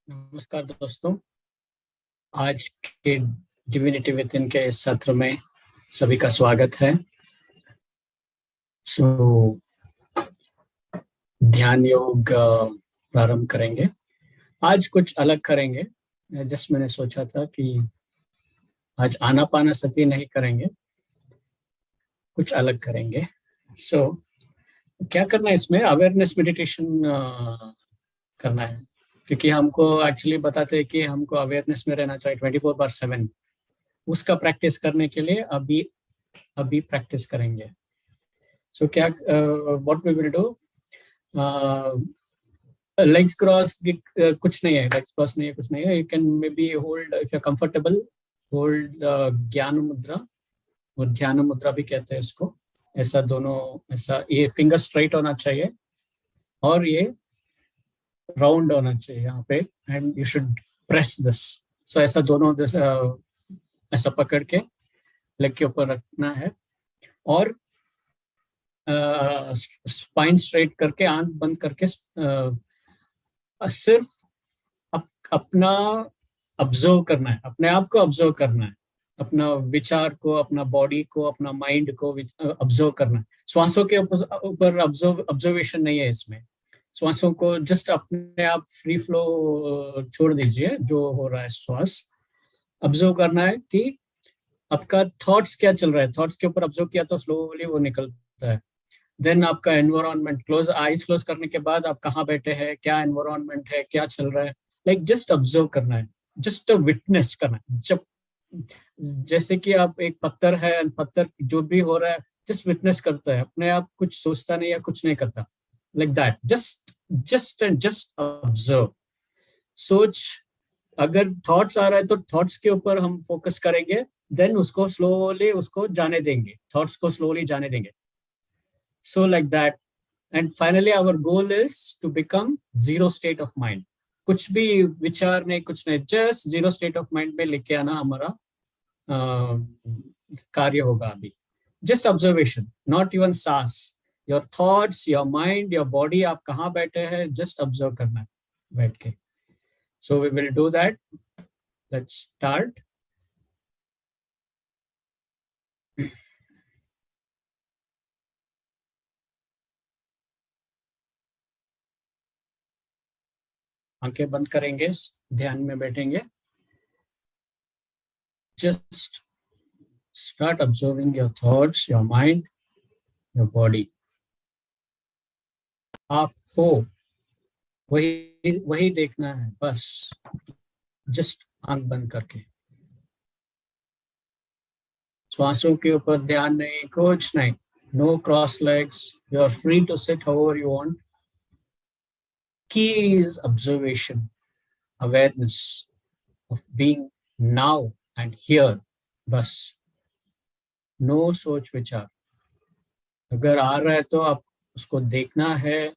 नमस्कार दोस्तों। आज के डिविनिटी विद इन के इस सत्र में सभी का स्वागत है। सो ध्यान योग प्रारंभ करेंगे। आज कुछ अलग करेंगे। जस्ट मैंने सोचा था कि आज आनापानसति नहीं करेंगे, कुछ अलग करेंगे। सो क्या करना है, इसमें अवेयरनेस मेडिटेशन करना है, क्योंकि हमको एक्चुअली बताते हैं कि हमको अवेयरनेस में रहना चाहिए 24/7। उसका प्रैक्टिस करने के लिए अभी अभी प्रैक्टिस करेंगे। सो क्या what we will do, legs cross कुछ नहीं है, लेग्स क्रॉस नहीं है, कुछ नहीं है। You can may be hold if you comfortable, hold ज्ञान मुद्रा, और ध्यान मुद्रा भी कहते हैं इसको। ऐसा दोनों, ऐसा ये फिंगर स्ट्राइट होना चाहिए और ये राउंड होना चाहिए यहाँ पे, and you should press this. So ऐसा दोनों ऐसा पकड़ के लेग के ऊपर रखना है और स्पाइन स्ट्रेट करके, आंख बंद करके सिर्फ अपना ऑब्जर्व करना है, अपने आप को ऑब्जर्व करना है, अपना विचार को, अपना बॉडी को, अपना माइंड को ऑब्जर्व करना है। श्वासों के ऊपर ऑब्जर्वेशन नहीं है इसमें। श्वासों को जस्ट अपने आप फ्री फ्लो छोड़ दीजिए, जो हो रहा है श्वास ऑब्जर्व करना है कि आपका थॉट्स क्या चल रहा है। थॉट्स के ऊपर ऑब्जर्व किया तो स्लोली वो निकलता है। देन आपका एनवायरमेंट, क्लोज आईज क्लोज करने के बाद आप कहाँ बैठे हैं, क्या एनवायरमेंट है, क्या चल रहा है, लाइक जस्ट ऑब्जर्व करना है, जस्ट विटनेस करना है। जब जैसे कि आप एक पत्थर है, पत्थर जो भी हो रहा है जस्ट विटनेस करता है, अपने आप कुछ सोचता नहीं है, कुछ नहीं करता, लाइक दैट। Just observe. सोच, अगर थॉट्स आ रहा है तो थॉट्स के ऊपर हम फोकस करेंगे, देन उसको स्लोली उसको जाने देंगे, थॉट्स को स्लोली जाने देंगे। So like that, and finally our goal is to become zero state of mind. कुछ भी विचार नहीं, कुछ नहीं, just zero state of mind में लेके आना हमारा कार्य होगा अभी। जस्ट ऑब्जर्वेशन, नॉट इवन सांस, your thoughts, your mind, your body, आप कहाँ बैठे हैं जस्ट ऑब्जर्व करना है बैठ के। So we will do that. Let's start. आंखें बंद करेंगे, ध्यान में बैठेंगे। Just start observing your thoughts, your mind, your body. आपको वही वही देखना है बस, जस्ट आंख बंद करके। श्वासों के ऊपर ध्यान नहीं, कुछ नहीं। No cross legs, you are free to sit however you want. Key is observation, awareness of being now and here, बस। नो सोच विचार। अगर आ रहा है तो आप उसको देखना है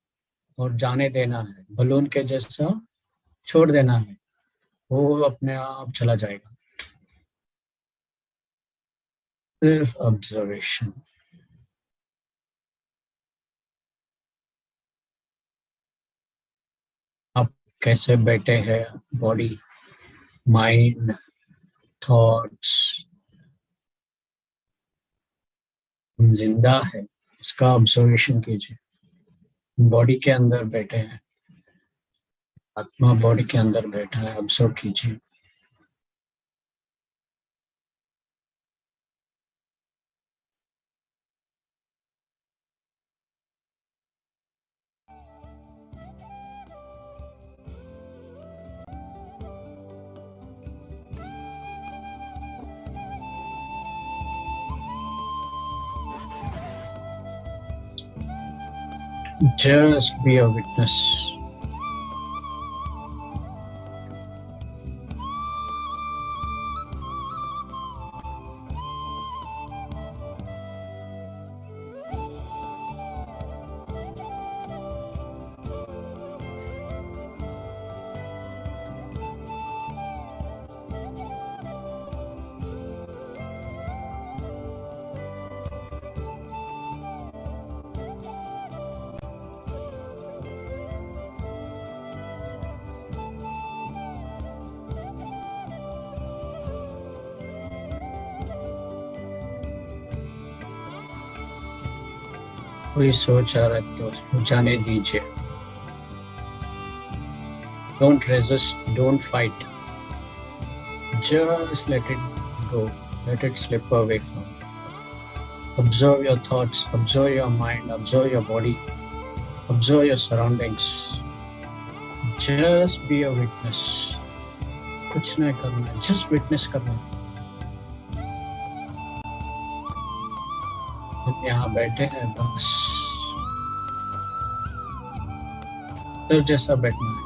और जाने देना है, बलून के जैसा छोड़ देना है, वो अपने आप चला जाएगा। सिर्फ ऑब्जर्वेशन। आप कैसे बैठे हैं, बॉडी, माइंड, थॉट्स जिंदा है, उसका ऑब्जर्वेशन कीजिए। बॉडी के अंदर बैठे हैं, आत्मा बॉडी के अंदर बैठा है, ऑब्जर्व कीजिए। Just be a witness. कोई सोच आ रहा है तो जाने दीजिए. Don't resist, don't fight. Just let it go. Let it slip away from you. Observe your thoughts, observe your mind, observe your body, observe your surroundings. Just be a witness. कुछ नहीं करना है, just witness करना है. हम यहाँ बैठे हैं बस सर जैसा बैठना है.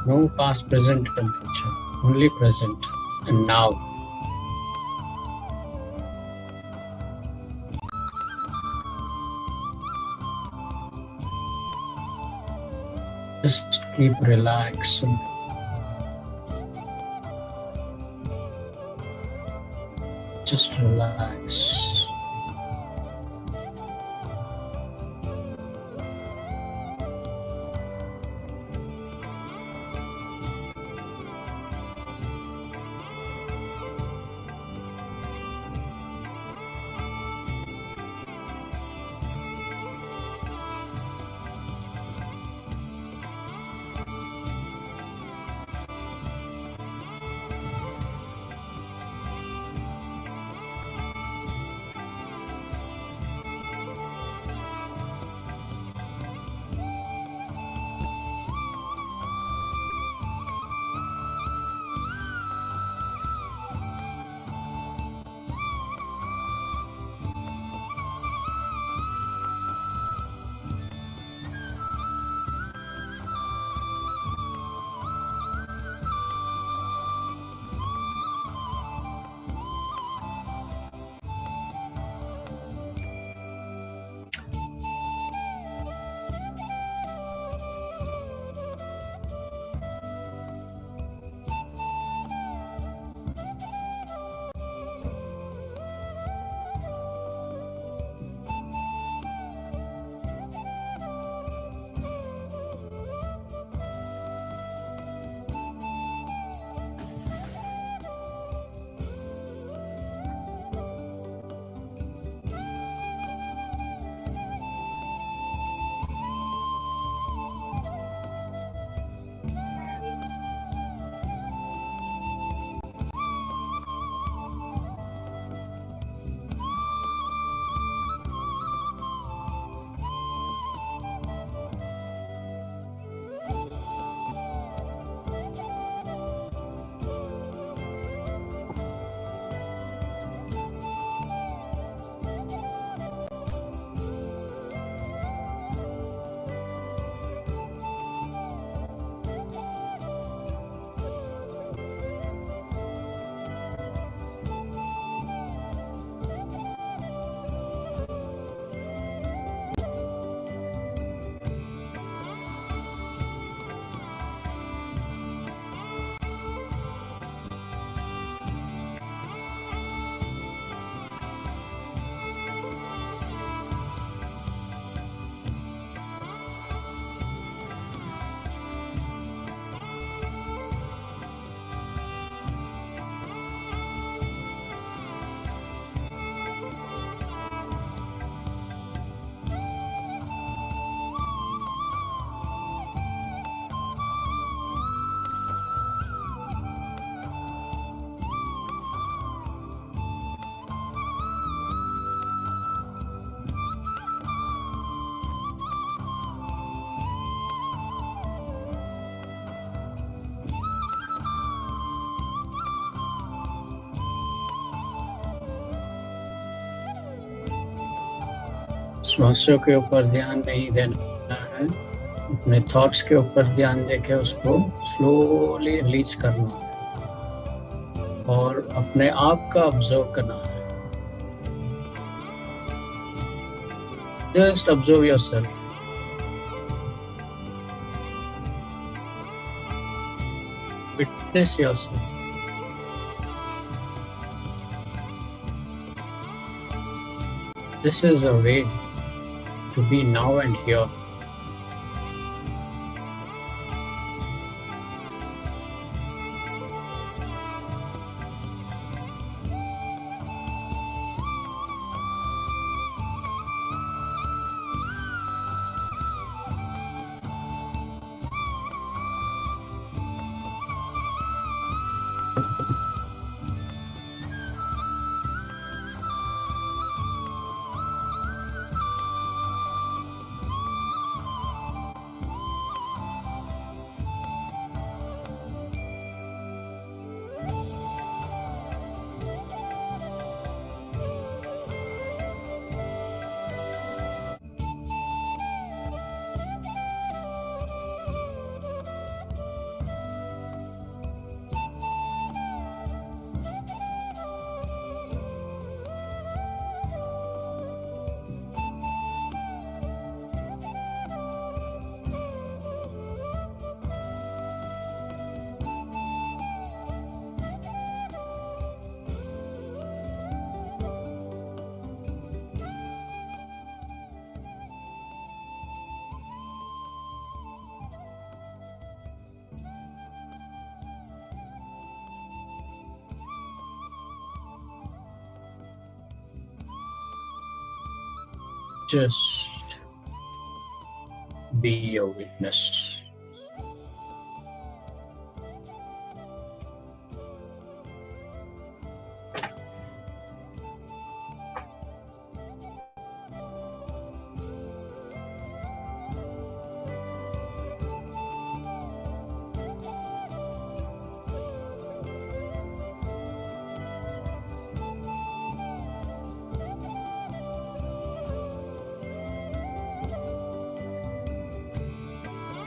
No past, present and future. Only present and now. Just keep relaxing. Just relax. श्वासों के ऊपर ध्यान नहीं देना है, अपने थॉट्स के ऊपर ध्यान देके उसको स्लोली रिलीज करना है और अपने आप का ऑब्जर्व करना है. Just observe yourself. Witness yourself. This is a way to be now and here. just be a witness.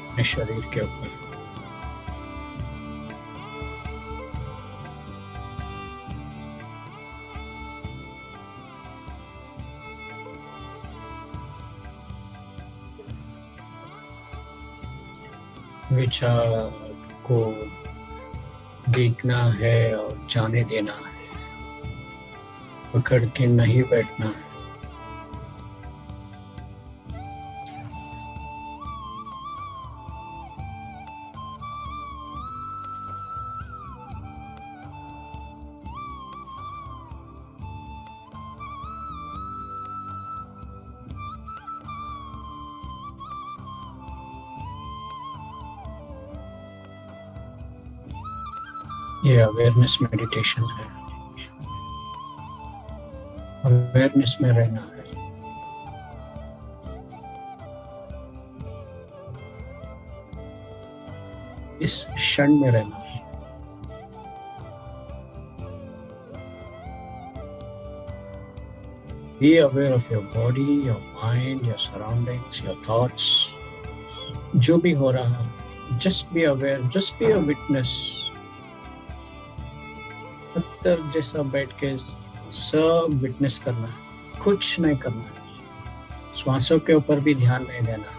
अपने शरीर के ऊपर विचार को देखना है और जाने देना है, पकड़ के नहीं बैठना है। ये अवेयरनेस मेडिटेशन है, अवेयरनेस में रहना है। इस क्षण में रहना है। Be aware of your body, your mind, your surroundings, your thoughts. जो भी हो रहा है, just be aware, just be a witness. पत्थर जैसा बैठ के सब विटनेस करना है, कुछ नहीं करना है। श्वासों के ऊपर भी ध्यान नहीं देना है।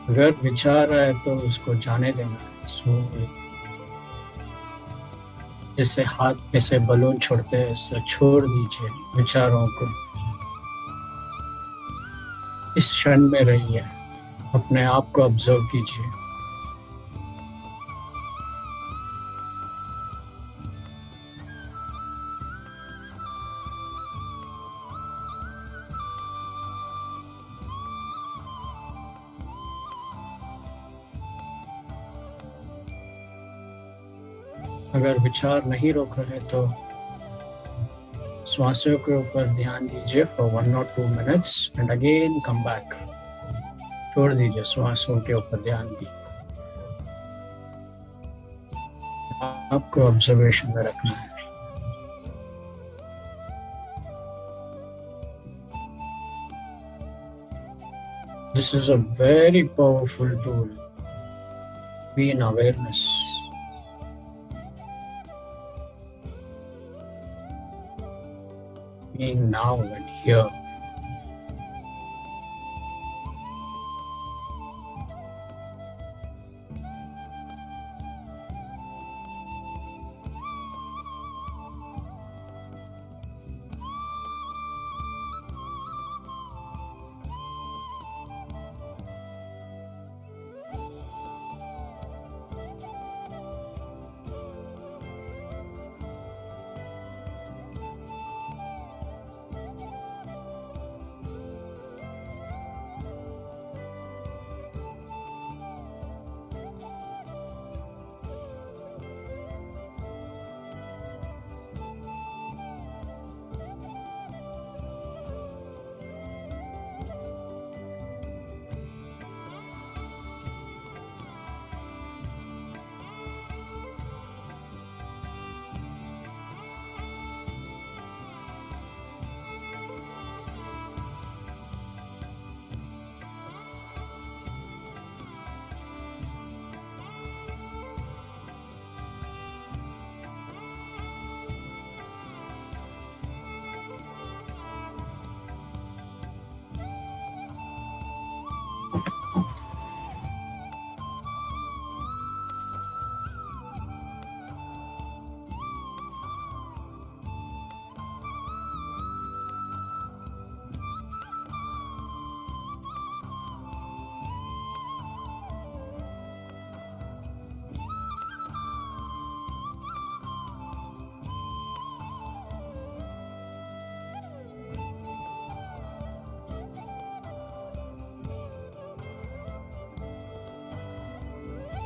अगर विचार है तो उसको जाने देना है। जैसे हाथ में से बलून छोड़ते हैं, ऐसे छोड़ दीजिए विचारों को। इस क्षण में रहिए, अपने आप को ऑब्जर्व कीजिए। अगर विचार नहीं रोक रहे तो श्वासों के ऊपर ध्यान दीजिए for 1 or 2 minutes and again come back. छोड़ दीजिए श्वासों के ऊपर ध्यान भी। आपको ऑब्जर्वेशन में रखना है। This is a very powerful tool. Be in awareness. Being now and here.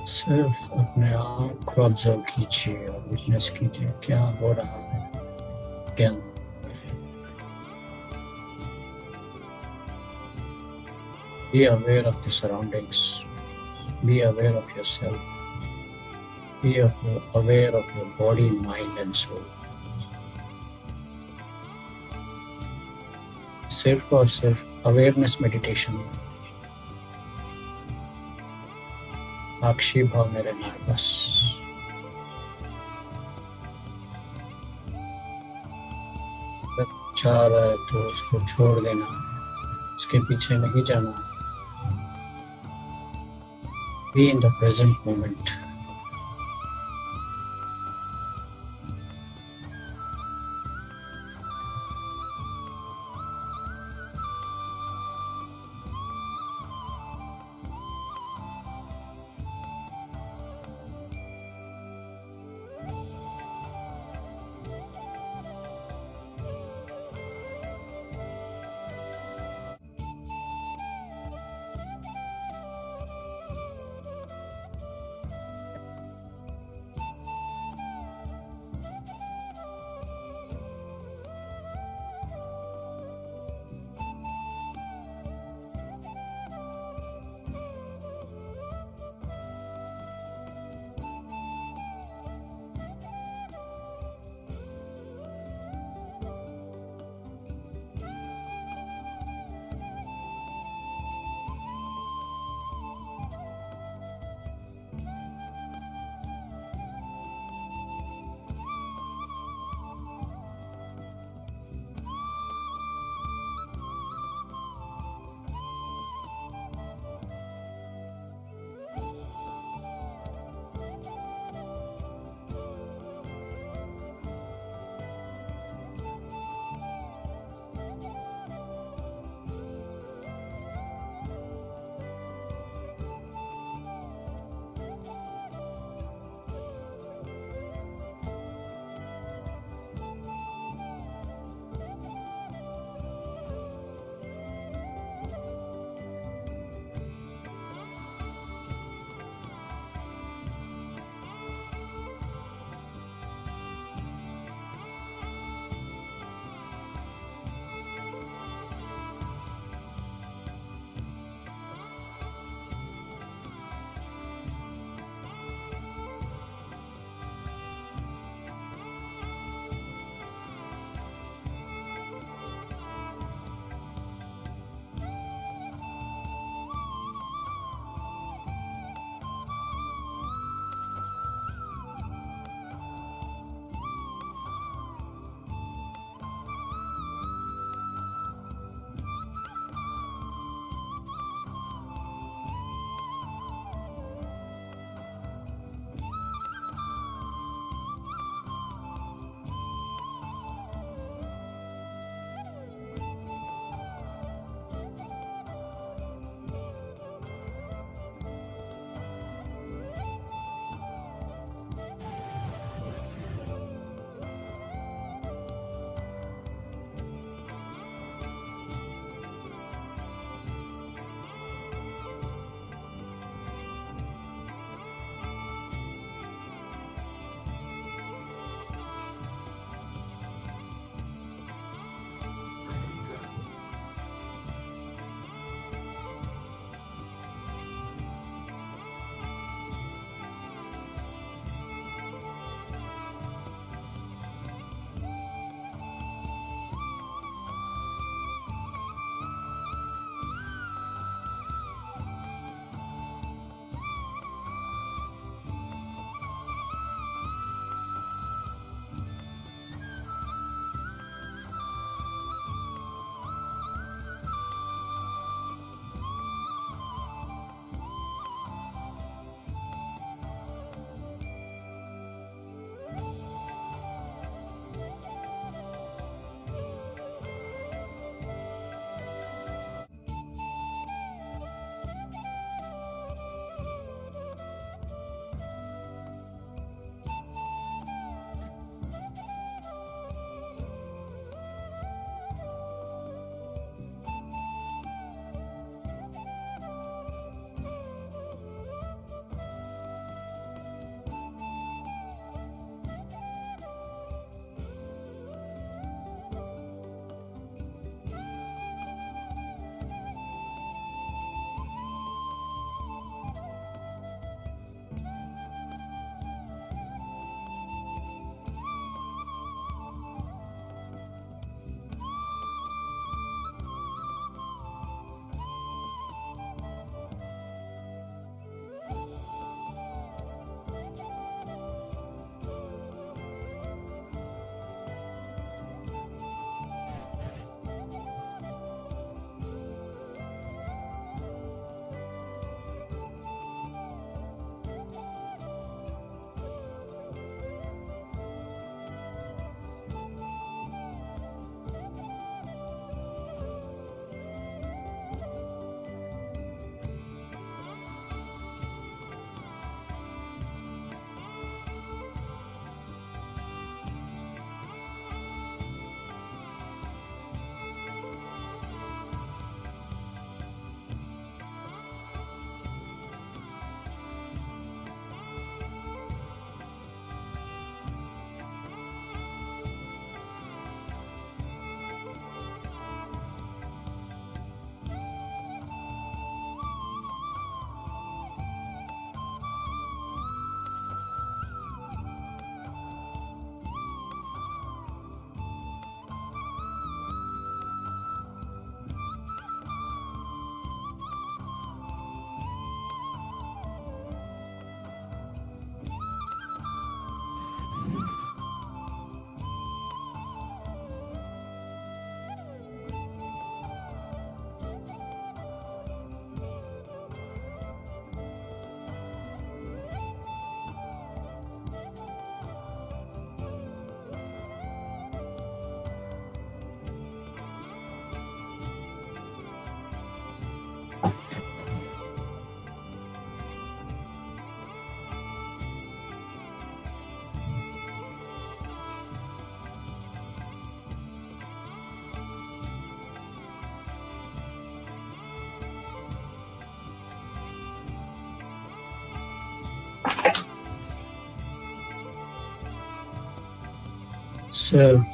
सिर्फ अपने आप को ऑब्जर्व कीजिए और विटनेस कीजिए क्या हो रहा है क्या नहीं। Be aware of the surroundings. Be aware of yourself. Aware of your body, mind, and soul. सिर्फ और सिर्फ अवेयरनेस मेडिटेशन, साक्षी भाव में रहना है बस। अगर चाह रहा है तो उसको छोड़ देना, उसके पीछे नहीं जाना। Be in the present moment. सिर्फ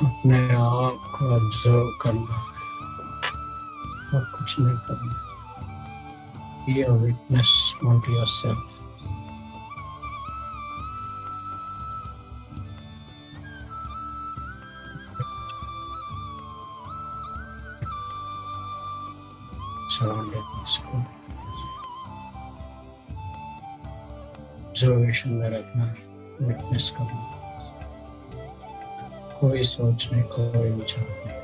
अपने आप को ऑब्जर्व करना है और कुछ नहीं करना. Be a witness unto yourself. Surroundings को ऑब्जर्वेशन में रखना है, विटनेस करना. कोई सोच नहीं, कोई विचार नहीं.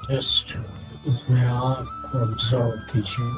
जस्ट अपने आप को ऑब्जर्व कीजिए।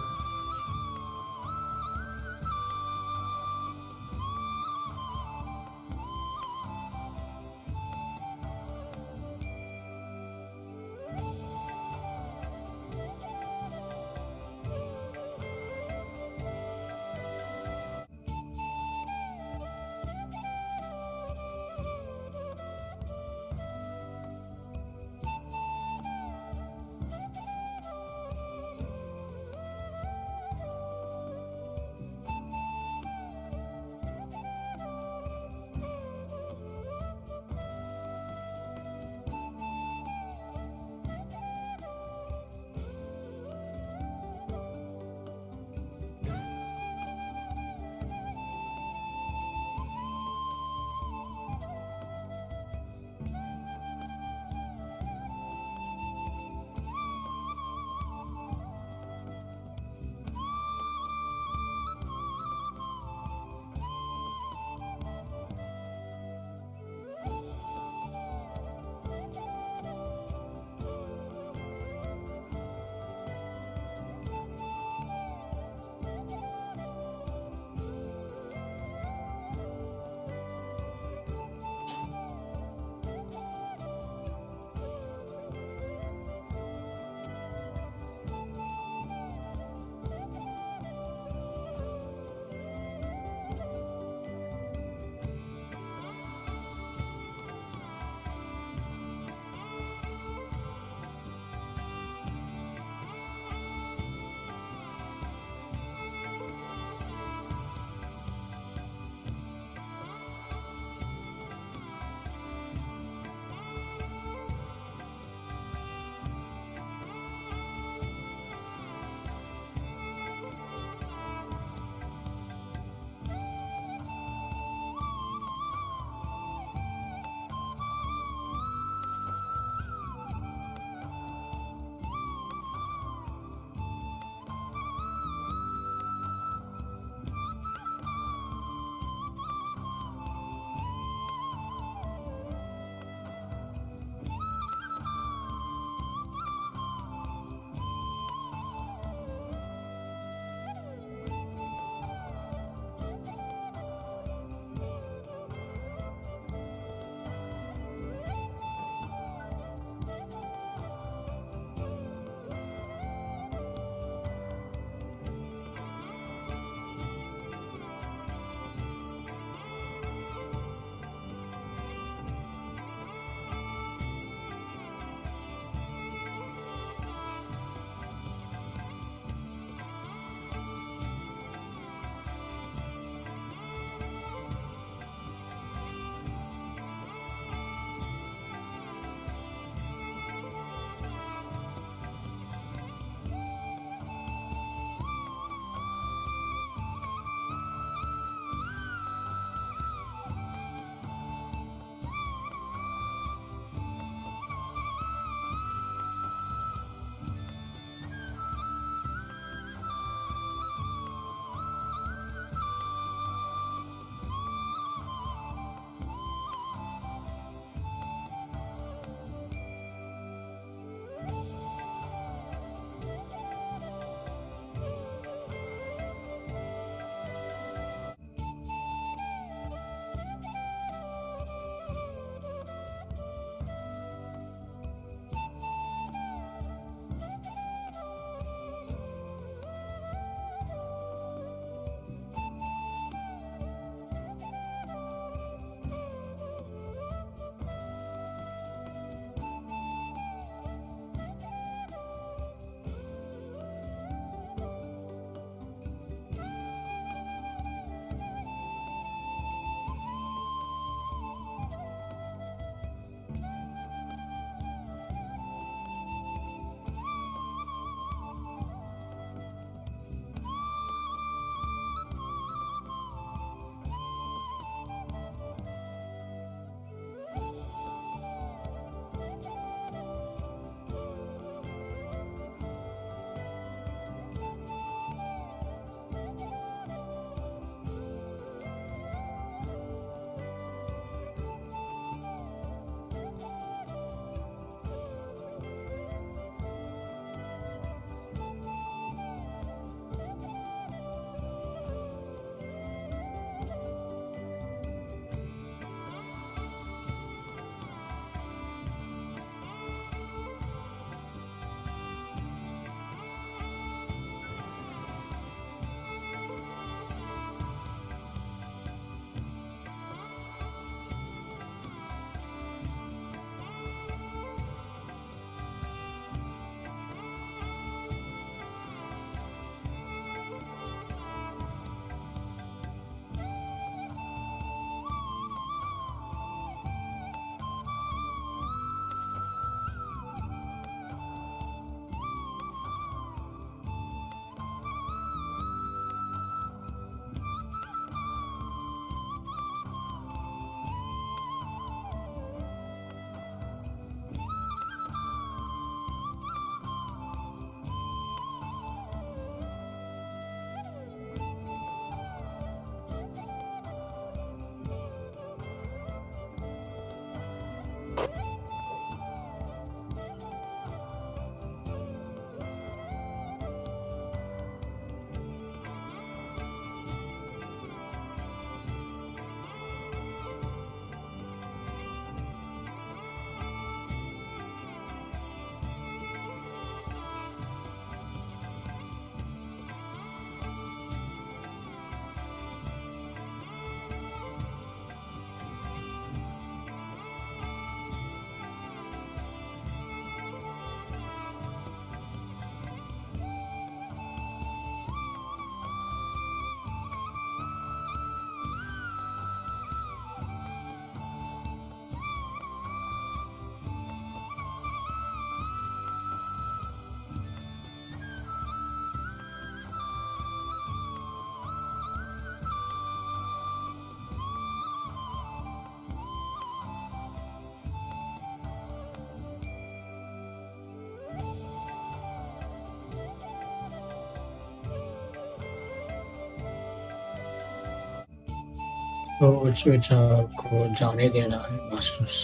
तो उस विचार को जाने देना है मास्टर्स,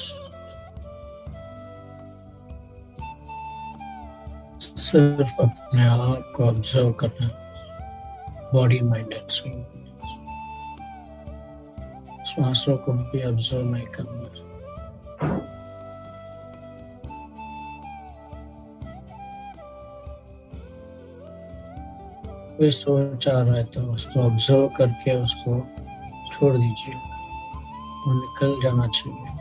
सिर्फ अपने आप को ऑब्जर्व करना, बॉडी माइंड एंड सोल। श्वासों को भी ऑब्जर्व नहीं करना। कोई सोच आ रहा है तो उसको ऑब्जर्व करके उसको छोड़ दीजिए, वो निकल जाना चाहिए।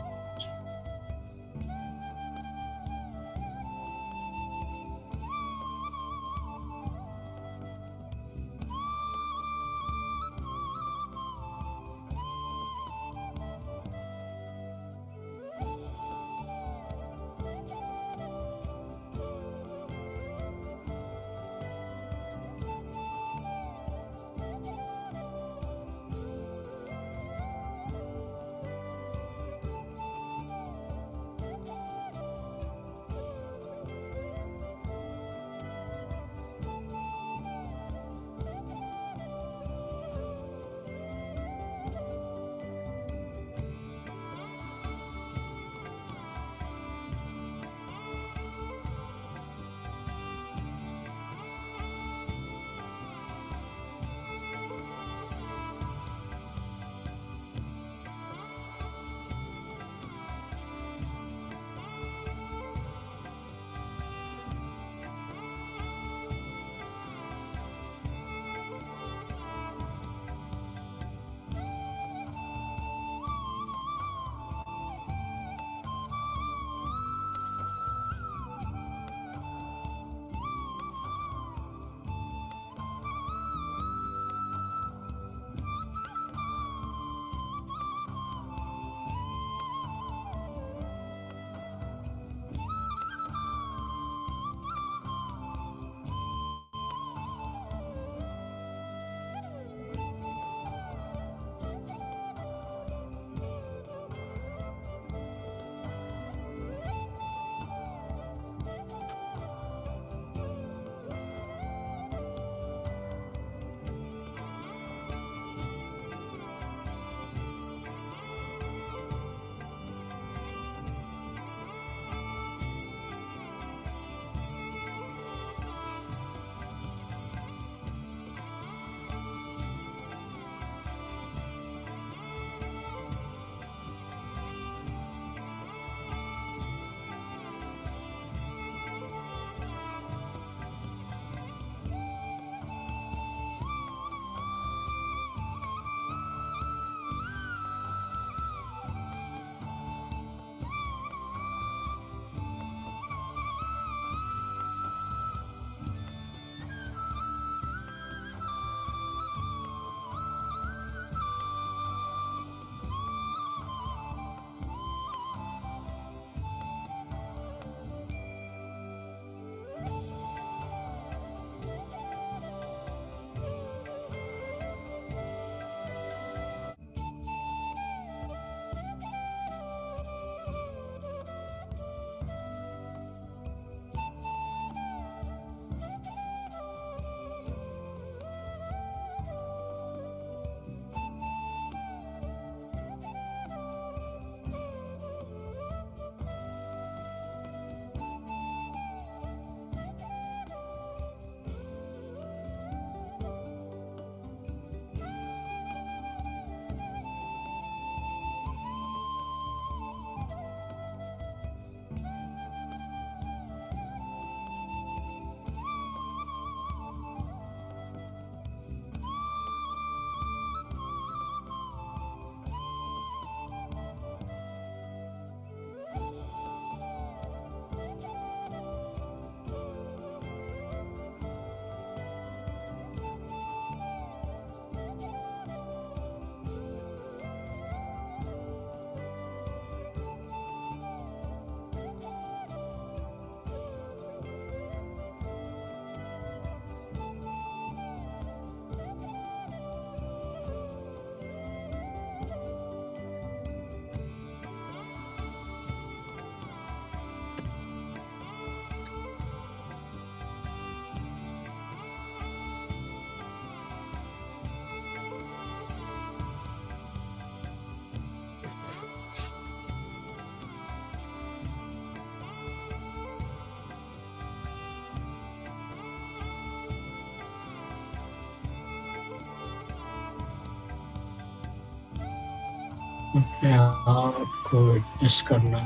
अपने आप को विटनेस करना,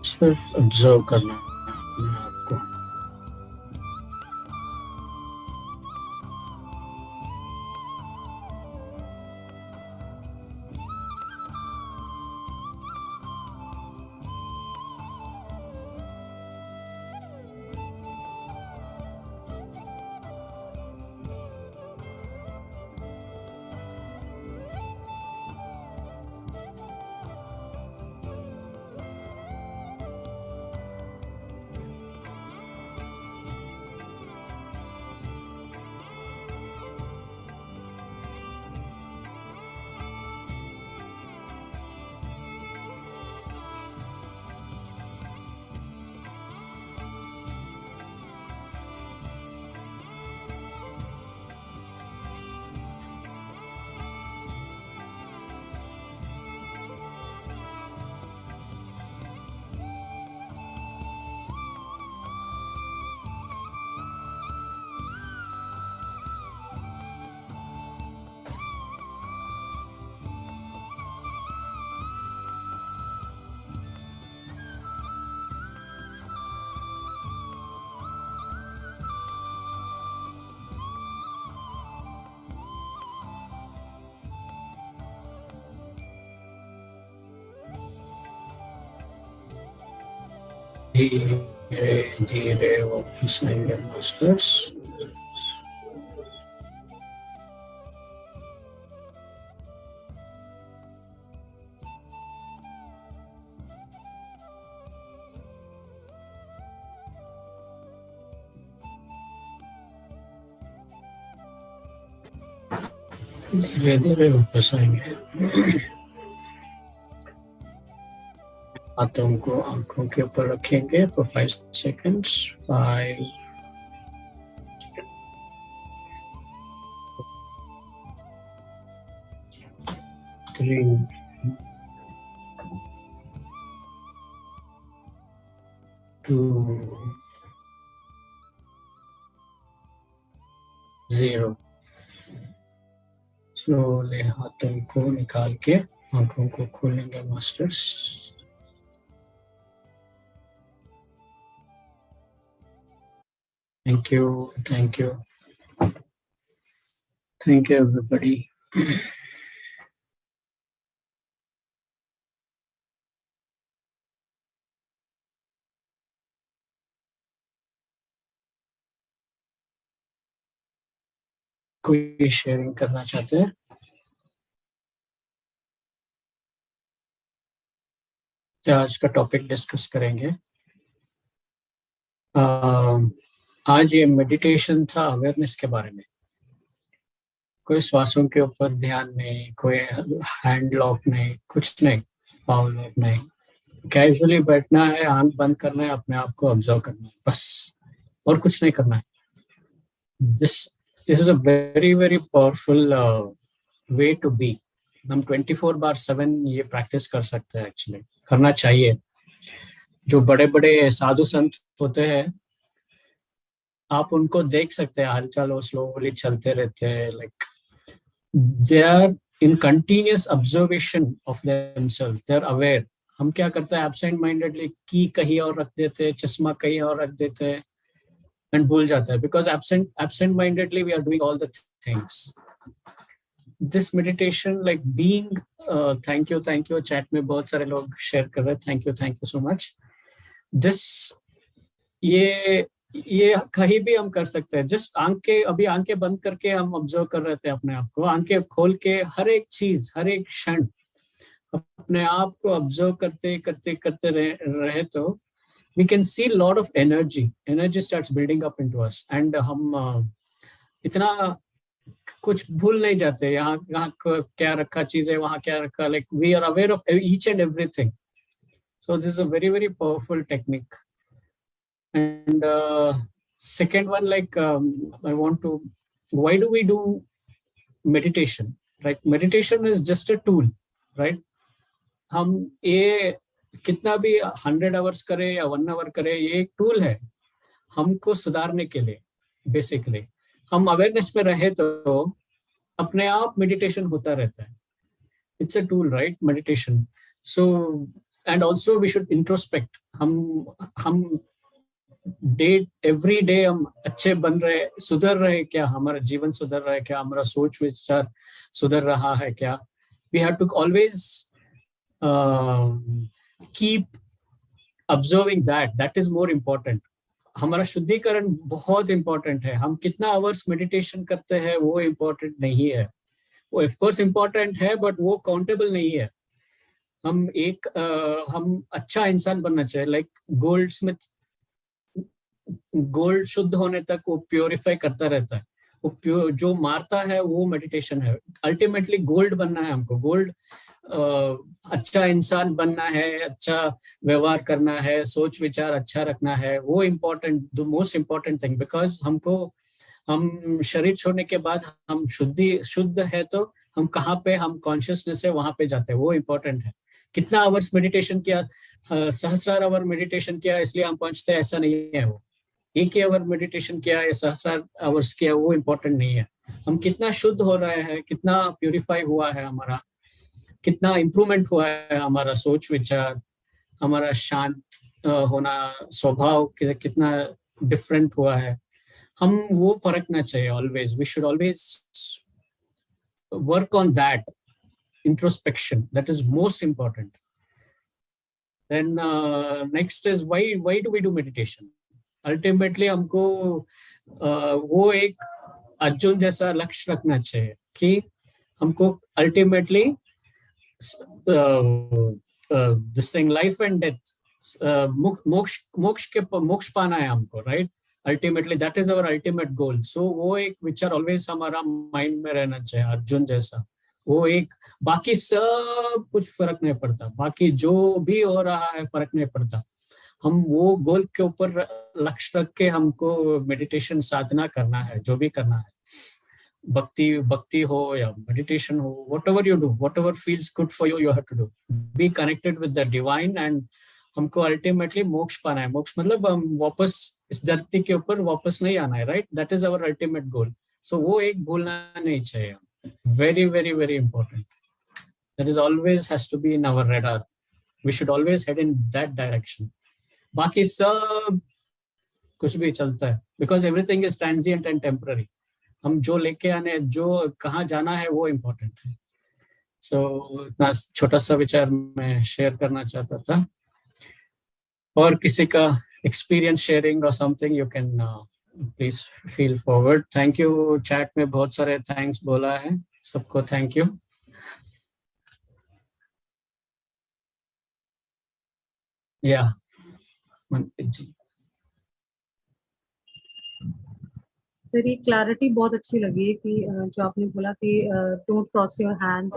सिर्फ ऑब्जर्व करना अपने आप को। धीरे धीरे वापस आएंगे मास्टर्स। धीरे धीरे वापस आएंगे। हाथों को आंखों के ऊपर रखेंगे for 5 seconds। 5, 3, 2, 0। स्लोली हाथों को निकाल के आंखों को खोलेंगे masters. Thank you, thank you, thank you everybody। कोई शेयरिंग करना चाहते हैं? क्या आज का टॉपिक डिस्कस करेंगे? आज ये मेडिटेशन था, अवेयरनेस के बारे में। कोई श्वासों के ऊपर ध्यान नहीं, कोई हैंड लॉक नहीं, कुछ नहीं, पाव लॉक नहीं। कैजुअली बैठना है, आंख बंद करना है, अपने आप को ऑब्जर्व करना है, बस, और कुछ नहीं करना है। This is a very very powerful way to be. हम 24/7 ये प्रैक्टिस कर सकते हैं, एक्चुअली करना चाहिए। जो बड़े बड़े साधु संत होते हैं, आप उनको देख सकते हैं, हलचल वो स्लोली चलते रहते हैं, like they are in continuous observation of themselves, they are aware. हम क्या करते हैं, एब्सेंट माइंडेडली की कहीं और रख देते हैं, चश्मा कहीं और रख देते हैं एंड भूल जाता है, because absent mindedly we are doing all the things. This meditation like being, thank you chat में बहुत सारे लोग शेयर कर रहे हैं, thank you so much. This ये कहीं भी हम कर सकते हैं। जस्ट अभी आंखें बंद करके हम ऑब्जर्व कर रहे थे अपने आप को, आंखें खोल के हर एक चीज, हर एक क्षण अपने आप को ऑब्जर्व करते करते करते रहे तो we can see lot of energy starts building up into us, and हम इतना कुछ भूल नहीं जाते। यहाँ क्या रखा चीजें, वहां क्या रखा, like we are aware of each and everything. So this is a very very powerful technique. And second one, like I want to, why do we do meditation? Right, meditation is just a tool, right? हम ये कितना भी 100 hours करें या 1 our करें, ये एक tool है हमको सुधारने के लिए। बेसिकली हम अवेयरनेस में रहे तो अपने आप मेडिटेशन होता रहता है. It's a tool, right, meditation. So and also we should introspect. हम डे एवरी डे हम अच्छे बन रहे, सुधर रहे क्या, हमारा जीवन सुधर रहा है क्या, हमारा सोच विचार सुधर रहा है क्या. We have to always keep observing that is more important. हमारा शुद्धिकरण बहुत इंपॉर्टेंट है. हम कितना आवर्स मेडिटेशन करते हैं वो इम्पोर्टेंट नहीं है. वो ऑफ कोर्स इम्पोर्टेंट है बट वो काउंटेबल नहीं है. हम अच्छा इंसान बनना चाहिए. लाइक गोल्ड स्मिथ, गोल्ड शुद्ध होने तक वो प्योरीफाई करता रहता है. वो जो मारता है वो मेडिटेशन है. अल्टीमेटली गोल्ड बनना है हमको. गोल्ड अच्छा इंसान बनना है, अच्छा व्यवहार करना है, सोच विचार अच्छा रखना है. वो important, the most important thing. Because हम शरीर छोड़ने के बाद हम शुद्ध है तो हम कहाँ पे, हम कॉन्शियसनेस है वहां पे जाते हैं. वो इम्पोर्टेंट है. कितना आवर्स मेडिटेशन किया, सहस्रार आवर मेडिटेशन किया इसलिए हम पहुंचते हैं, ऐसा नहीं है. वो एक ही आवर मेडिटेशन किया या सहस्रार आवर्स किया वो इम्पोर्टेंट नहीं है. हम कितना शुद्ध हो रहे हैं, कितना प्यूरिफाई हुआ है हमारा, कितना इम्प्रूवमेंट हुआ है हमारा सोच विचार, हमारा शांत होना, स्वभाव कितना डिफरेंट हुआ है, हम वो परखना चाहिए. Always we should always work on that introspection. That is most important. Then next is why do we do meditation. Ultimately हमको वो एक अर्जुन जैसा लक्ष्य रखना चाहिए कि हमको ultimately this thing, life and death, moksha पाना है हमको, right. Ultimately that is our ultimate goal. So वो एक विचार ऑलवेज हमारा माइंड में रहना चाहिए, अर्जुन जैसा. वो एक, बाकी सब कुछ फर्क नहीं पड़ता, बाकी जो भी हो रहा है फर्क नहीं पड़ता. हम वो गोल के ऊपर लक्ष्य रख के हमको मेडिटेशन साधना करना है, जो भी करना है. भक्ति हो या मेडिटेशन हो, whatever you do, whatever feels good for you, you have to do. Be connected with the divine and हमको अल्टीमेटली मोक्ष पाना है. मोक्ष मतलब हम वापस इस धरती के ऊपर वापस नहीं आना है, right. That is our ultimate goal. So वो एक भूलना नहीं चाहिए. Very, very, very important. That is always has to be in our radar. We should always head in that direction. बाकी सब कुछ भी चलता है, because everything is transient and temporary. हम जो लेके आने, जो कहाँ जाना है वो इम्पोर्टेंट है. So इतना छोटा सा विचार मैं शेयर करना चाहता था. और किसी का एक्सपीरियंस शेयरिंग और something, you can please feel forward. Thank you. Chat में बहुत सारे थैंक्स बोला है, सबको थैंक यू. या मनप्रीत जी. सर ये क्लैरिटी बहुत अच्छी लगी कि जो आपने बोला कि don't cross your hands,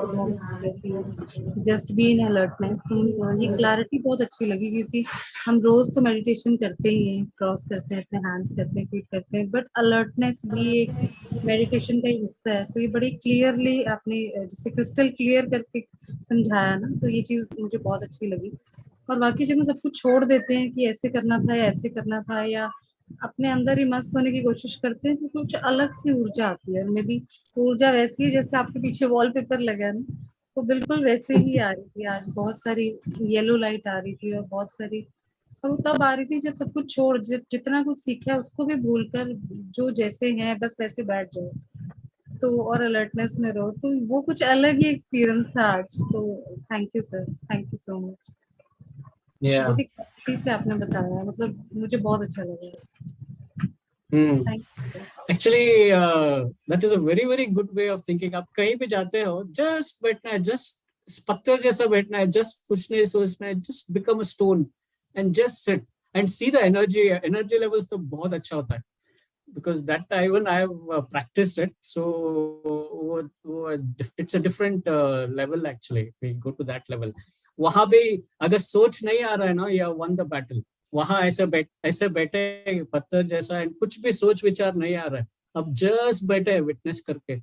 just be in alertness. तो ये क्लैरिटी बहुत अच्छी लगी क्योंकि हम रोज तो मेडिटेशन करते ही हैं, क्रॉस करते हैं अपने हैंड्स, करते हैं फीट करते हैं, बट अलर्टनेस भी एक मेडिटेशन का हिस्सा है. तो ये बड़ी क्लियरली आपने जैसे क्रिस्टल क्लियर करके समझाया ना, तो ये चीज मुझे बहुत अच्छी लगी. और बाकी जब हम सब कुछ छोड़ देते हैं कि ऐसे करना था या ऐसे करना था, या अपने अंदर ही मस्त होने की कोशिश करते हैं, तो कुछ अलग सी ऊर्जा आती है. मे बी ऊर्जा वैसी है जैसे आपके पीछे वॉलपेपर लगा है ना, तो बिल्कुल वैसे ही आ रही थी आज. बहुत सारी येलो लाइट आ रही थी और बहुत सारी, और वो तब आ रही थी जब सब कुछ छोड़, जितना कुछ सीखा है उसको भी भूलकर जो जैसे हैं बस वैसे बैठ जाओ तो, और अलर्टनेस में रहो. तो वो कुछ अलग ही एक्सपीरियंस था आज. तो thank you sir, thank you so much. बहुत ही अच्छी से आपने बताया, मतलब मुझे बहुत अच्छा लगा. Actually that is a very very good way of thinking. आप कहीं भी जाते हो, जस्ट बैठना है, जस्ट पत्थर जैसा बैठना है, जस्ट कुछ नहीं सोचना है, just become a stone and just sit and see the energy levels. तो बहुत अच्छा होता है, because that even I have practiced it. So it's a different level actually. If we go to that level, वहां भी अगर सोच नहीं आ रहा है ना, या वन द बैटल. वहां ऐसे बैठे पत्थर जैसा, कुछ भी सोच विचार नहीं आ रहा है. अब जस्ट बैठे विटनेस करके,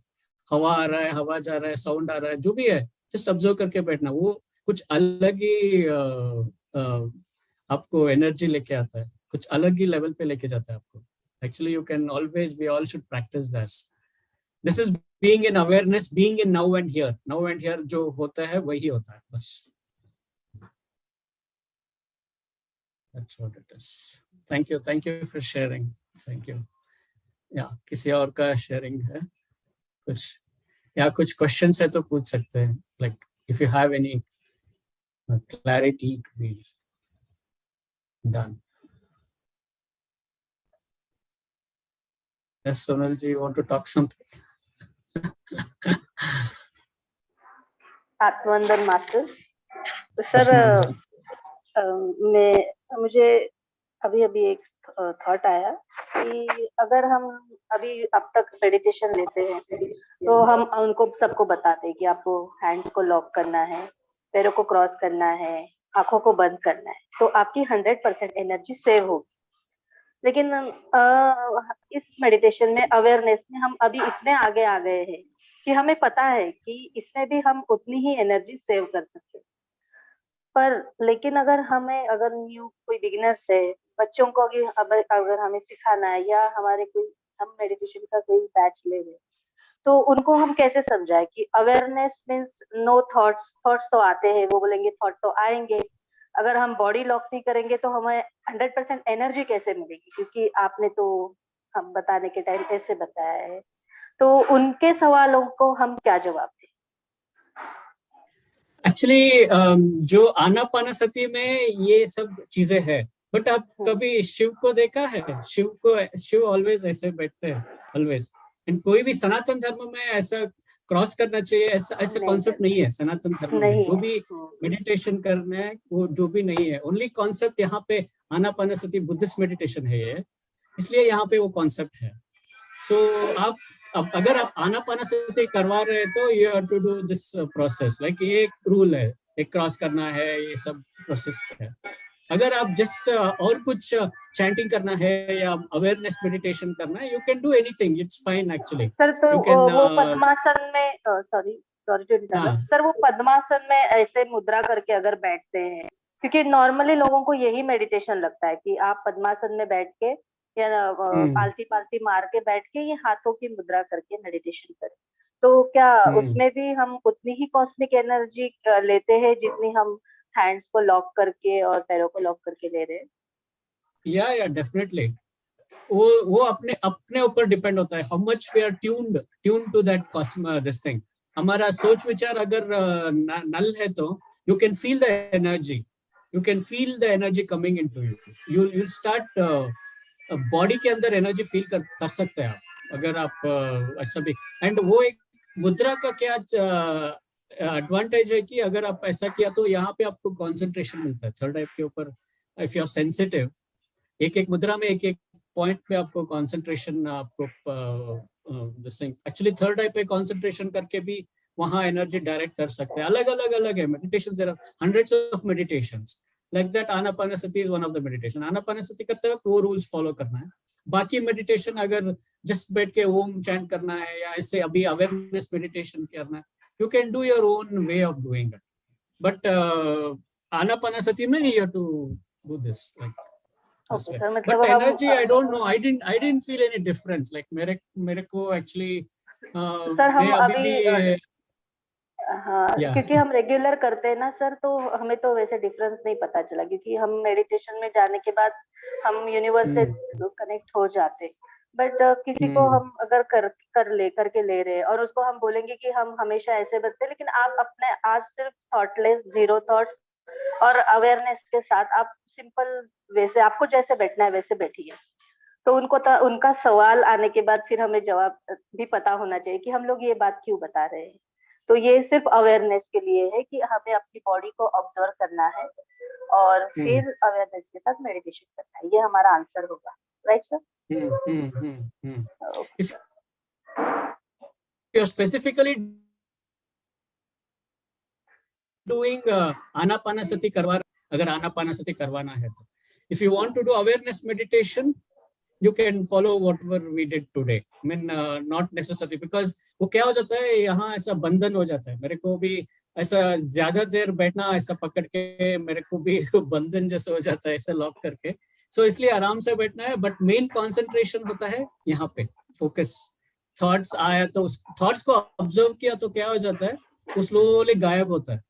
हवा आ रहा है, हवा जा रहा है, साउंड आ रहा है, जो भी है जस्ट ऑब्जर्व करके बैठना. वो कुछ अलग ही आपको एनर्जी लेके आता है, कुछ अलग ही लेवल पे लेके जाता है आपको. Actually, you can always, we all should practice this. This is being in awareness, being in now and here. Now and here जो होता है वही होता है बस. That's what it is. Thank you for sharing. Thank you. Yeah, किसी और का sharing है कुछ या कुछ questions है तो पूछ सकते हैं. Like if you have any clarity to be done. Yes, Sonal ji, you want to talk something? Atmavandan master sir, मुझे अभी एक थॉट आया कि अगर हम अभी अब तक मेडिटेशन लेते हैं तो हम उनको सबको बताते हैं कि आपको हैंड्स को लॉक करना है, पैरों को क्रॉस करना है, आंखों को बंद करना है, तो आपकी 100% एनर्जी सेव होगी. लेकिन इस मेडिटेशन में, अवेयरनेस में हम अभी इतने आगे आ गए हैं कि हमें पता है कि इसमें भी हम उतनी ही एनर्जी सेव कर सकते हैं. पर लेकिन अगर न्यू कोई बिगिनर्स है, बच्चों को अगर हमें सिखाना है या हम मेडिटेशन का कोई बैच ले रहे हैं, तो उनको हम कैसे समझाएं कि अवेयरनेस मींस नो थॉट्स तो आते हैं, वो बोलेंगे थॉट तो आएंगे. अगर हम बॉडी लॉक नहीं करेंगे तो हमें 100% एनर्जी कैसे मिलेगी, क्योंकि आपने तो हम बताने के टाइम ऐसे बताया है. तो उनके सवालों को हम क्या जवाब दें? एक्चुअली जो आनापानसति में ये सब चीजें हैं, बट आप कभी शिव को देखा है? शिव ऑलवेज ऐसे बैठते हैं, ऑलवेज. एंड कोई भी सनातन धर्म में ऐसा क्रॉस करना चाहिए ऐसा कॉन्सेप्ट नहीं है. सनातन धर्म में जो भी मेडिटेशन करना है वो जो भी नहीं है, ओनली कॉन्सेप्ट यहाँ पे आनापानसति बुद्धिस्ट मेडिटेशन है ये, इसलिए यहाँ पे वो कॉन्सेप्ट है. सो अगर आप आनापानसति करवा रहे हैं तो you have to do this process. Like ये एक रूल है, एक क्रॉस करना है, ये सब प्रोसेस है. अगर आप जस्ट और कुछ चैंटिंग करना है या अवेयरनेस मेडिटेशन करना है, you can do anything, it's fine actually. Sir तो वो पद्मासन में सॉरी टू इंटरप्ट सर, वो पद्मासन में ऐसे मुद्रा करके अगर बैठते हैं, क्योंकि नॉर्मली लोगों को यही मेडिटेशन लगता है कि आप पद्मासन में बैठ के या आलती मार के बैठ के ये हाथों की मुद्रा करके मेडिटेशन करें, तो क्या उसमें भी हम उतनी ही कॉस्मिक एनर्जी लेते हैं जितनी हम हैंड्स को लॉक करके और पैरों को लॉक करके ले रहे हैं? या डेफिनेटली वो अपने ऊपर डिपेंड होता है, how much we are tuned to that this thing. हमारा सोच विचार अगर नल है तो you can feel the energy coming into you. You start body के अंदर एनर्जी फील कर सकते हैं आप, अगर आप ऐसा भी. एंड वो एक मुद्रा का क्या एडवांटेज है कि अगर आप ऐसा किया तो यहाँ पे आपको कंसंट्रेशन मिलता है थर्ड आइ के ऊपर. इफ यू आर सेंसिटिव, एक मुद्रा में एक पॉइंट पे आपको कंसंट्रेशन, आपको एक्चुअली थर्ड आई पे कंसंट्रेशन करके भी वहाँ एनर्जी डायरेक्ट कर सकते हैं. अलग है meditation. There are hundreds of meditations like that. Anapanasati is one of the meditation. Anapanasati करते वक्त वो रूल्स फॉलो करना है. बाकी मेडिटेशन अगर जस्ट बैठ के ओम चैंट करना है या ऐसे अभी अवेयरनेस मेडिटेशन करना है, you can do your own way of doing it, but anapanasati mein you have to do this like this way. But energy, I don't know, I didn't feel any difference. Like मेरे को actually sir हम अभी क्योंकि हम regular करते हैं ना sir, तो हमें तो वैसे डिफरेंस नहीं पता चला, क्योंकि हम मेडिटेशन में जाने के बाद हम यूनिवर्स से कनेक्ट हो जाते. बट किसी को हम अगर करके ले रहे हैं और उसको हम बोलेंगे कि हम हमेशा ऐसे बनते, लेकिन आप अपने आज सिर्फ थॉटलेस, जीरो थॉट्स और अवेयरनेस के साथ आप सिंपल वैसे आपको जैसे बैठना है वैसे बैठिए, तो उनका सवाल आने के बाद फिर हमें जवाब भी पता होना चाहिए कि हम लोग ये बात क्यों बता रहे हैं. तो ये सिर्फ अवेयरनेस के लिए है कि हमें अपनी बॉडी को ऑब्जर्व करना है और फिर अवेयरनेस के साथ मेडिटेशन करना है. ये हमारा आंसर होगा, right sir? If you're specifically doing anapanasati अगर आनापानसति करवाना है तो, if you want to do awareness meditation, you can follow whatever we did today. I mean, not necessarily, because वो क्या हो जाता है, यहाँ ऐसा बंधन हो जाता है. मेरे को भी ऐसा ज्यादा देर बैठना ऐसा पकड़ के मेरे को भी बंधन जैसा हो जाता है, ऐसा लॉक करके. सो इसलिए आराम से बैठना है, बट मेन कंसंट्रेशन होता है यहाँ पे, फोकस। थॉट्स आया तो उस थॉट्स को ऑब्जर्व किया तो क्या हो जाता है, वो स्लोली गायब होता है।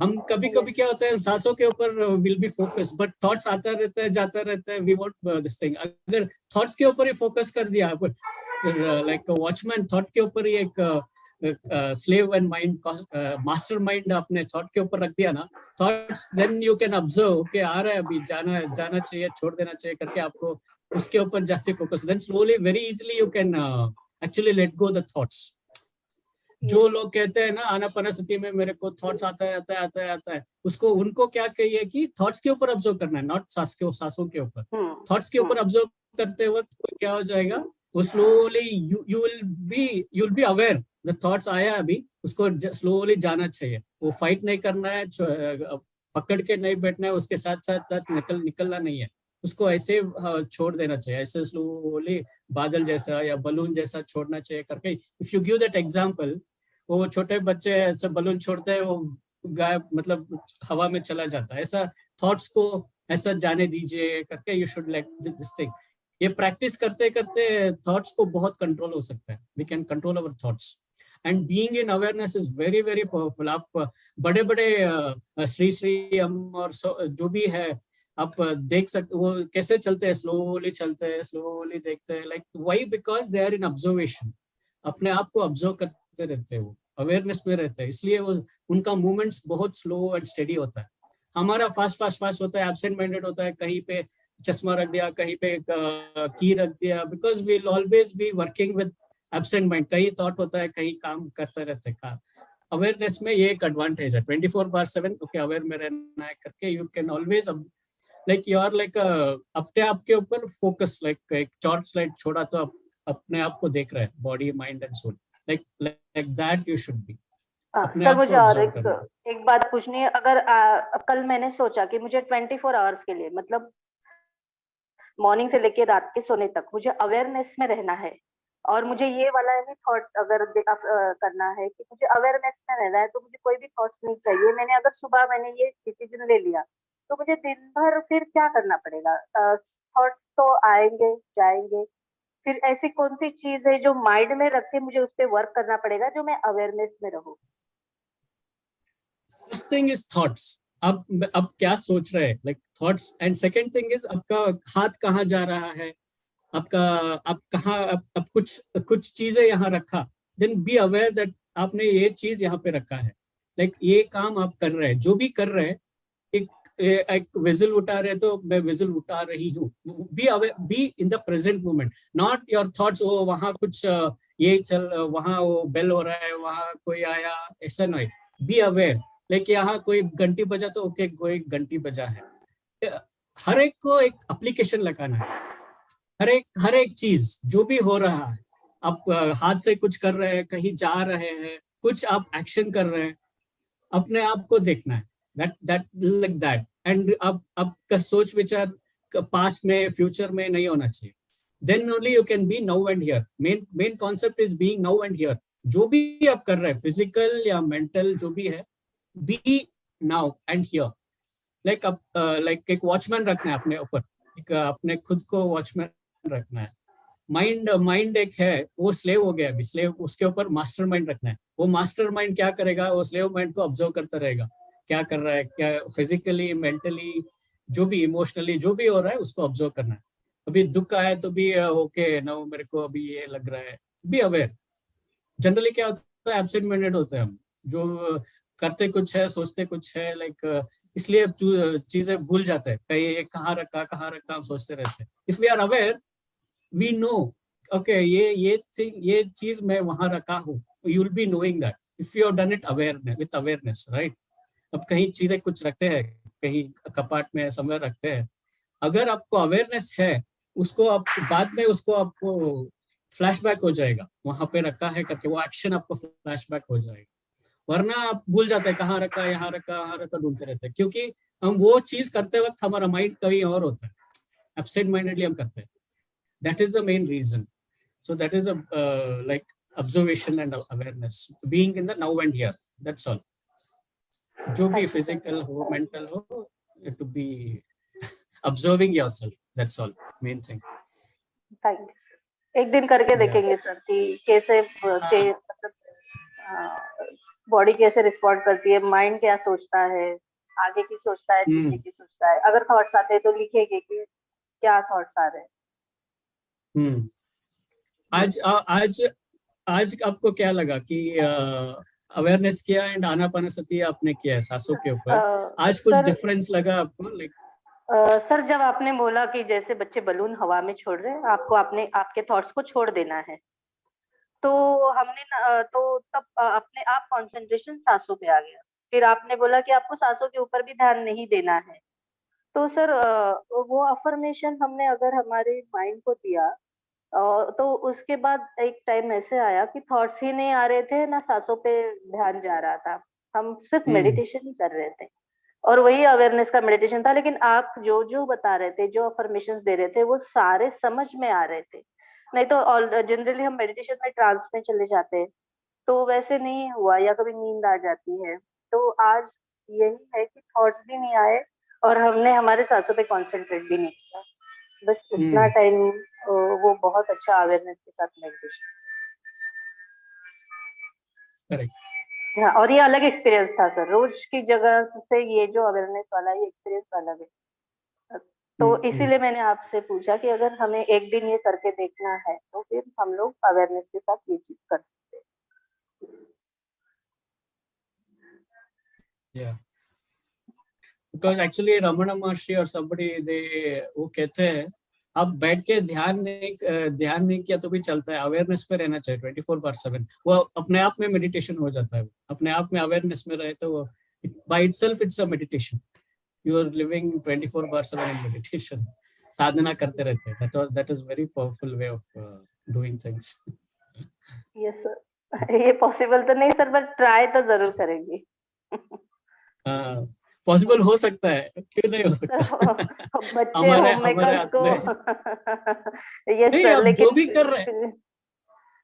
हम कभी कभी क्या होता है, सांसों के ऊपर will be focus, but thoughts आता रहता है जाता रहता है, वी वांट दिस थिंग। अगर थॉट्स के ऊपर ही फोकस कर दिया, लाइक वॉचमैन थॉट के ऊपर ही एक slave and mind, master mind अपने थॉट के ऊपर रख दिया ना, thoughts, then you can observe कि आ रहा है अभी, जाना चाहिए, छोड़ देना चाहिए करके आपको उसके ऊपर जास्ती focus, then slowly very easily you can actually let go the thoughts. जो लोग कहते हैं ना आनापानसति में मेरे को थॉट्स आता है, उसको उनको क्या कहिए कि थॉट्स के ऊपर ऑब्जर्व करना है, नॉट सांसों के ऊपर। थॉट्स के ऊपर ऑब्जर्व करते वक्त क्या हो जाएगा, वो slowly you will be aware the thoughts आया अभी, उसको स्लोली जाना चाहिए। वो फाइट नहीं करना है, पकड़ के नहीं बैठना है, उसके साथ साथ निकलना नहीं है, उसको ऐसे छोड़ देना चाहिए, ऐसे स्लोली बादल जैसा या बलून जैसा छोड़ना चाहिए करके। If you give that example, वो छोटे बच्चे ऐसे बलून छोड़ते हैं, वो गायब, मतलब हवा में चला जाता है। ऐसा थॉट्स को ऐसा जाने दीजिए करके, you should let this thing. ये प्रैक्टिस करते करते थॉट्स को बहुत कंट्रोल हो सकता है, we can control our thoughts. And being in awareness is very very powerful. आप बड़े बड़े श्री हम और जो भी है, आप देख सकते वो कैसे चलते हैं, स्लोली चलते हैं, स्लोली देखते हैं, like why, because they are in observation, अपने आप को ऑब्जर्व करते रहते हैं, वो अवेयरनेस में रहते हैं, इसलिए वो उनका मूवमेंट्स बहुत स्लो एंड स्टेडी होता है। हमारा फास्ट होता है, एब्सेंट माइंडेड होता है, कहीं पे चश्मा रख दिया, कहीं पे की रख दिया, because we always be working with absent mind, कहीं थॉट होता है, कहीं काम करते रहते हैं। अवेयरनेस में ये एक एडवांटेज है, 24/7 ओके अवेयर में रहना है करके, you can always like you are like अपने आप के ऊपर फोकस, लाइक एक टॉर्च लाइट छोड़ा तो अपने आप को देख रहे हैं, body mind and soul, like that you should be. Sir मुझे और एक बात पूछनी है, अगर कल मैंने सोचा कि मुझे 24 आवर्स के लिए, मतलब मॉर्निंग से लेके रात के सोने तक मुझे अवेयरनेस में रहना है, और मुझे ये वाला ही थॉट अगर करना है कि मुझे अवेयरनेस में रहना है, तो मुझे कोई भी थॉट्स नहीं चाहिए। मैंने अगर सुबह मैंने ये डिसीजन ले लिया, तो मुझे दिन भर फिर क्या करना पड़ेगा? थॉट्स तो आएंगे जाएंगे, फिर ऐसी कौन सी चीज है जो माइंड में रख के मुझे उस पर वर्क करना पड़ेगा, जो मैं अवेयरनेस में रहूं? फर्स्ट थिंग इज थॉट्स, अब क्या सोच रहे हैं, like thoughts. And second thing is आपका हाथ कहाँ जा रहा है, आपका आप कहाँ अब कुछ चीजें यहाँ रखा, देन बी अवेयर दैट आपने ये चीज यहाँ पे रखा है, लाइक ये काम आप कर रहे हैं, जो भी कर रहे हैं, एक विजिल उठा रहे तो मैं विजिल उठा रही हूँ, be in the present moment, not your thoughts, वो वहां कुछ ये चल, वहां वो बेल हो रहा है, वहां कोई आया, ऐसा नहीं। बी अवेयर, लाइक यहाँ कोई घंटी बजा तो ओके, कोई घंटी बजा है। हर एक को एक एप्लीकेशन लगाना है, हर एक चीज जो भी हो रहा है, आप हाथ से कुछ कर रहे हैं, कहीं जा रहे हैं, कुछ आप एक्शन कर रहे हैं, अपने आप को देखना है, that and आपका सोच विचार पास्ट में फ्यूचर में नहीं होना चाहिए, then only you can be now and here. main concept is being now and here. जो भी आप कर रहे हैं, फिजिकल या मेंटल जो भी है, be now and here. like एक वॉचमैन रखना है अपने ऊपर, एक अपने खुद को वॉचमैन रखना है। माइंड एक है, वो स्लेव हो गया अभी, स्लेव, उसके ऊपर मास्टर माइंड रखना है। वो मास्टर माइंड क्या करेगा, वो स्लेव माइंड को ऑब्जर्व करता रहेगा, क्या कर रहा है, क्या फिजिकली मेंटली जो भी इमोशनली जो भी हो रहा है, उसको ऑब्जर्व करना है। अभी दुख आया तो भी ओके ना, मेरे को अभी ये लग रहा है, बी अवेयर। जनरली क्या होता है, एब्सेंट माइंडेड होते हैं हम, जो करते कुछ है, सोचते कुछ है, लाइक इसलिए चीजें भूल जाते हैं, कहीं ये कहाँ रखा हम सोचते रहते हैं। If we are aware, we know okay, ये चीज मैं वहां रखा हूँ, you will be knowing that if you have done it with awareness, right. अब कहीं चीजें कुछ रखते हैं, कहीं कपाट में समय रखते हैं, अगर आपको अवेयरनेस है, उसको आप बाद में उसको आपको फ्लैशबैक हो जाएगा, वहां पे रखा है करके, वो एक्शन आपको फ्लैशबैक हो जाएगा। वरना आप भूल जाते हैं, कहाँ रखा, यहाँ रखा ढूंढते रहते हैं, क्योंकि हम वो चीज करते वक्त हमारा माइंड कहीं और होता है, एब्सेंट माइंडेडली हम करते हैं। That is the main reason. So that is a like observation and awareness, being in the now and here. That's all. जो भी physical हो, mental हो, to be observing yourself, that's all, main thing. Thank you. एक दिन करके Yeah. देखेंगे sir कि कैसे मतलब बॉडी कैसे रिस्पॉन्ड करती है, माइंड क्या सोचता है, आगे की सोचता है, पीछे की सोचता है। अगर थॉट्स आते हैं तो लिखेंगे कि क्या थॉट्स आ रहे हैं। आज आपको क्या लगा कि अवेयरनेस किया एंड आनापानसती आपने किया है सांसों के ऊपर, आज कुछ डिफरेंस लगा आपको? लाइक सर जब आपने बोला कि जैसे बच्चे बलून हवा में छोड़ रहे हैं, आपको आपके थॉट्स को छोड़ देना है, तो हमने तो तब अपने आप कंसंट्रेशन सांसों पे आ गया। फिर आपने बोला कि आपको सांसों के ऊपर भी ध्यान नहीं देना है। तो सर वो अफर्मेशन हमने अगर हमारे माइंड को दिया, तो उसके बाद एक टाइम ऐसे आया कि थॉट्स ही नहीं आ रहे थे, ना सांसों पे ध्यान जा रहा था, हम सिर्फ मेडिटेशन ही कर रहे थे और वही अवेयरनेस का मेडिटेशन था। लेकिन आप जो जो बता रहे थे, जो अफर्मेशंस दे रहे थे, वो सारे समझ में आ रहे थे। नहीं तो जनरली हम मेडिटेशन में ट्रांस में चले जाते हैं, तो वैसे नहीं हुआ, या कभी नींद आ जाती है। तो आज यही है कि थॉट्स भी नहीं आए और हमने हमारे सांसों पे कॉन्सेंट्रेट भी नहीं किया, बस इतना टाइम वो बहुत अच्छा अवेयरनेस के साथ मेडिटेशन। करेक्ट। हाँ, और ये अलग एक्सपीरियंस था सर, रोज की जगह से ये जो अवेयरनेस वाला ये एक्सपीरियंस अलग है। तो इसीलिए मैंने आपसे पूछा कि अगर हमें एक दिन ये करके देखना है तो फिर हम लोग अवेयरनेस के साथ ये चीज कर सकते हैं। Yeah. Because actually Ramana Maharshi or somebody वो कहते हैं आप बैठ के ध्यान नहीं किया तो भी चलता है, अवेयरनेस पे रहना चाहिए 24/7। वो अपने आप में मेडिटेशन हो जाता है, अपने आप में अवेयरनेस में रहे तो वो by itself it's a meditation. You are living 24/7 in meditation, साधना करते रहते हैं। that is very powerful way of doing things. Yes sir, ये पॉसिबल तो नहीं सर, बट ट्राई तो जरूर करेंगे। पॉसिबल हो सकता है, क्यों नहीं हो सकता? बच्चे हमारे होममेकर्स को यस नहीं, सर, आप लेकिन जो भी कर रहे हैं,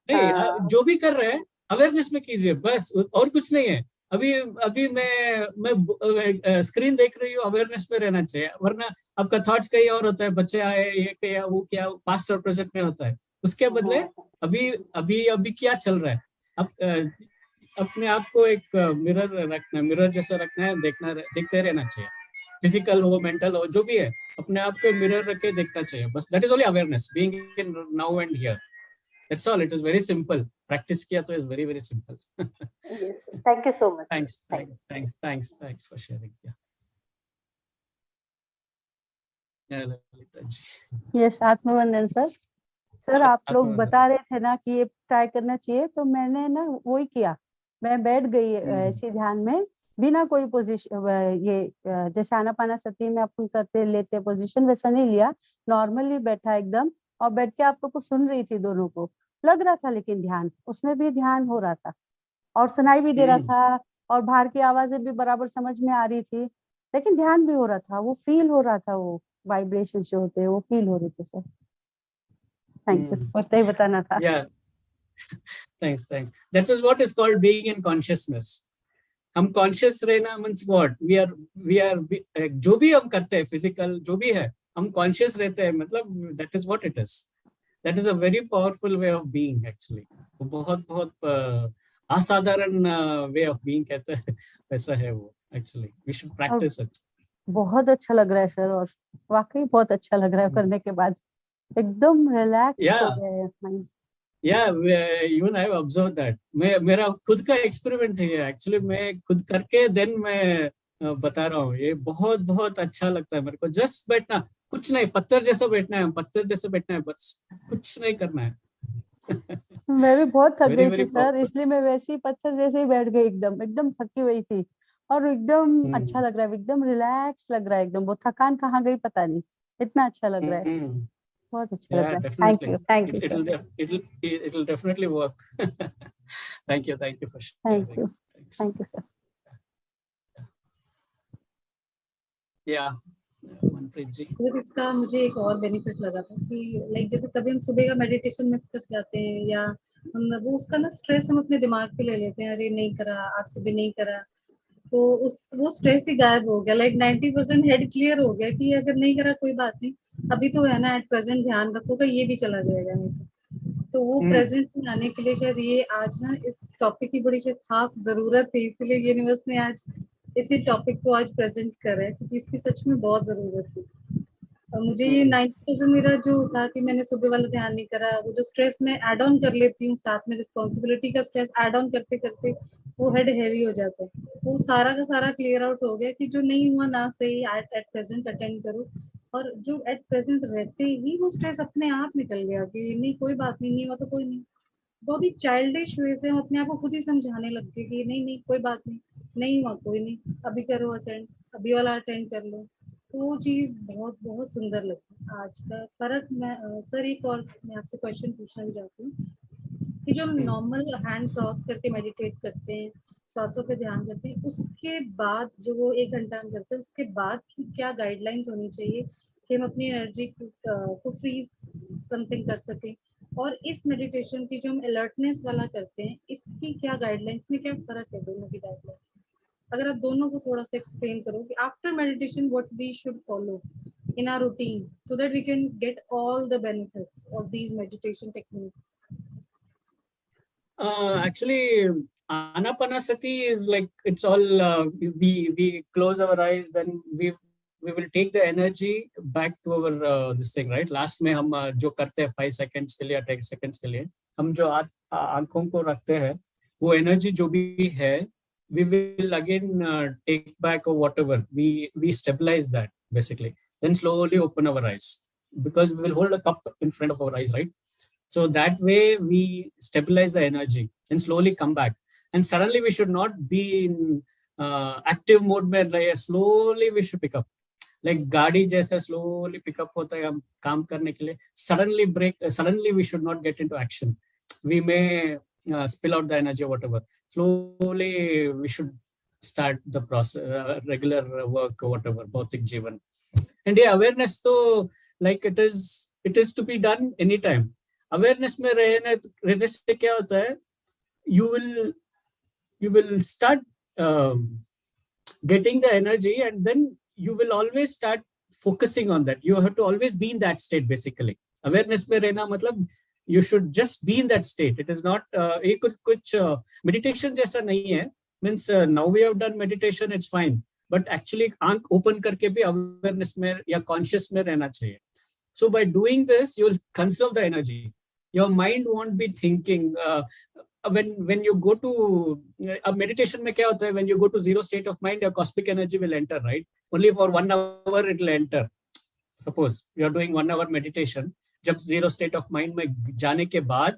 नहीं जो भी कर रहे हैं अवेयरनेस में कीजिए बस, और कुछ नहीं है। अभी मैं स्क्रीन देख रही हूँ, अवेयरनेस में रहना चाहिए, वरना आपका थॉट्स कहीं और होता है, बच्चे आए, ये क्या, वो क्या, पास्ट और प्रेजेंट में होता है। उसके बदले अभी क्या चल रहा है, अब अपने आप को एक मिरर रखना है, मिरर जैसा रखना है, देखते रहना चाहिए। फिजिकल हो, मेंटल हो, जो भी है, अपने आप को मिरर रख के देखना चाहिए बस। That is only awareness, being in now and here, that's all. It is very simple, practice किया तो is very very simple. Thank you so much. Thanks for sharing. Yes, Atmavandan sir. Sir आप लोग बता रहे थे ना कि ये ट्राई करना चाहिए, तो मैंने ना वही किया। मैं बैठ गई ऐसे ध्यान में, बिना कोई पोजीशन, ये जैसे आनापानसती में अपन करते लेते पोजीशन, वैसा नहीं लिया, नॉर्मली बैठा एकदम, और बैठ के आप लोग को सुन रही थी, दोनों को लग रहा था, लेकिन ध्यान उसमें भी ध्यान हो रहा था और सुनाई भी दे रहा था, और बाहर की आवाजें भी बराबर समझ में आ रही थी, लेकिन ध्यान भी हो रहा था, वो फील हो रहा था, वो वाइब्रेशन जो होते हैं वो फील हो रहे थे सर। थैंक यू, उतना ही बताना था। Thanks. That is what is called being in consciousness. हम कॉन्शियस रहना मीन्स व्हाट, वी आर जो भी हम करते हैं, फिजिकल जो भी है, हम कॉन्शियस रहते हैं, मतलब that is what it is. That is a very powerful way of being actually. वो बहुत असाधारण वे ऑफ बीइंग कहते हैं, वैसा है वो actually. We should practice it. बहुत अच्छा लग रहा है सर, और वाकई बहुत अच्छा लग रहा है करने के बाद, एकदम रिलैक्स हो गया है। even I've observed that. मेरा खुद का एक्सपेरिमेंट है ये एक्चुअली, मैं खुद करके देन मैं बता रहा हूँ। ये बहुत अच्छा लगता है मेरे को। जस्ट बैठना, कुछ नहीं, पत्थर जैसा बैठना है, बस कुछ नहीं करना है। मैं भी बहुत थक गई थी सर, इसलिए मैं वैसे ही पत्थर जैसे ही बैठ गई, एकदम थकी हुई थी, और एकदम अच्छा लग रहा है, एकदम रिलैक्स लग रहा है, एकदम वो थकान कहाँ गई पता नहीं, इतना अच्छा लग रहा है, बहुत अच्छा लग रहा है। Thank you it'll definitely work. thank you for sharing. Thank you sir. Manpreet ji. Sir इसका मुझे एक और बेनिफिट लगा था कि लाइक जैसे कभी हम सुबह का मेडिटेशन मिस कर जाते हैं, या हम वो उसका ना स्ट्रेस हम अपने दिमाग पे ले लेते हैं, अरे नहीं करा, आज सुबह नहीं करा, तो उस वो स्ट्रेस ही गायब हो गया, लाइक 90% हेड क्लियर हो गया कि अगर नहीं करा कोई बात नहीं, अभी तो है ना, एट प्रेजेंट ध्यान रखो तो ये भी चला जाएगा नहीं तो वो प्रेजेंट में आने के लिए शायद ये आज ना इस टॉपिक की बड़ी शायद खास जरूरत है, इसीलिए यूनिवर्स ने आज इसी टॉपिक को आज प्रेजेंट करा है, क्योंकि इसकी सच में बहुत जरूरत थी। और मुझे ये 90% मेरा जो था कि मैंने सुबह वाला ध्यान नहीं करा, वो जो स्ट्रेस में ऐड ऑन कर लेती हूँ, साथ में रिस्पॉन्सिबिलिटी का स्ट्रेस ऐड ऑन करते करते वो हेड हैवी हो जाता है, वो सारा का सारा क्लियर आउट हो गया कि जो नहीं हुआ ना सही एट प्रेजेंट अटेंड करो, और जो एट प्रेजेंट रहते ही वो स्ट्रेस अपने आप निकल गया कि नहीं कोई बात नहीं, नहीं हुआ तो कोई नहीं। बहुत ही चाइल्डिश वे से हम अपने आप को खुद ही समझाने लग गए कि नहीं नहीं कोई बात नहीं, नहीं हुआ कोई नहीं, अभी करो अटेंड, अभी वाला अटेंड कर लो। तो वो चीज बहुत बहुत सुंदर लगती है आज का फर्क। मैं सर एक और मैं आपसे क्वेश्चन पूछना भी चाहती हूँ कि जो हम नॉर्मल हैंड क्रॉस करके मेडिटेट करते हैं, श्वासों पे ध्यान करते हैं, उसके बाद जो वो 1 घंटा हम करते हैं उसके बाद की क्या गाइडलाइंस होनी चाहिए कि हम अपनी एनर्जी को फ्रीज समथिंग कर सकें, और इस मेडिटेशन की जो हम अलर्टनेस वाला करते हैं इसकी क्या गाइडलाइंस में क्या फर्क है दोनों की गाइडलाइंस में? अगर आप दोनों को थोड़ा सा एक्सप्लेन करो कि after meditation what we should follow in our routine so that we can get all the benefits of these meditation techniques. Actually, Anapanasati is like it's all we close our eyes, then we will take the energy back to our this thing, right? Last में हम जो करते हैं 5 seconds के लिए 10 seconds के लिए हम जो आंखों को रखते हैं वो energy जो भी है we will again take back or whatever we stabilize that basically, then slowly open our eyes because we will hold a cup in front of our eyes, right? So that way we stabilize the energy and slowly come back. And suddenly we should not be in active mode where like, slowly we should pick up. Like गाड़ी जैसा slowly pick up होता है हम काम करने के लिए, suddenly break, suddenly we should not get into action. We may spill out the energy or whatever. Slowly we should start the process, regular work or whatever, bhautik जीवन. And yeah, awareness तो like it is to be done anytime. Awareness में रहने से क्या होता है, you will start getting the energy and then you will always start focusing on that. You have to always be in that state basically. Awareness में रहना मतलब you should just be in that state. It is not ये कुछ meditation जैसा नहीं है. Means now we have done meditation, it's fine. But actually आंख open करके भी awareness में या conscious में रहना चाहिए. So by doing this, you will conserve the energy. Your mind won't be thinking. When you go to a meditation, में क्या होता है? When you go to zero state of mind, your cosmic energy will enter, right? Only for 1 hour it will enter. Suppose you are doing 1 hour meditation. जब zero state of mind में जाने के बाद,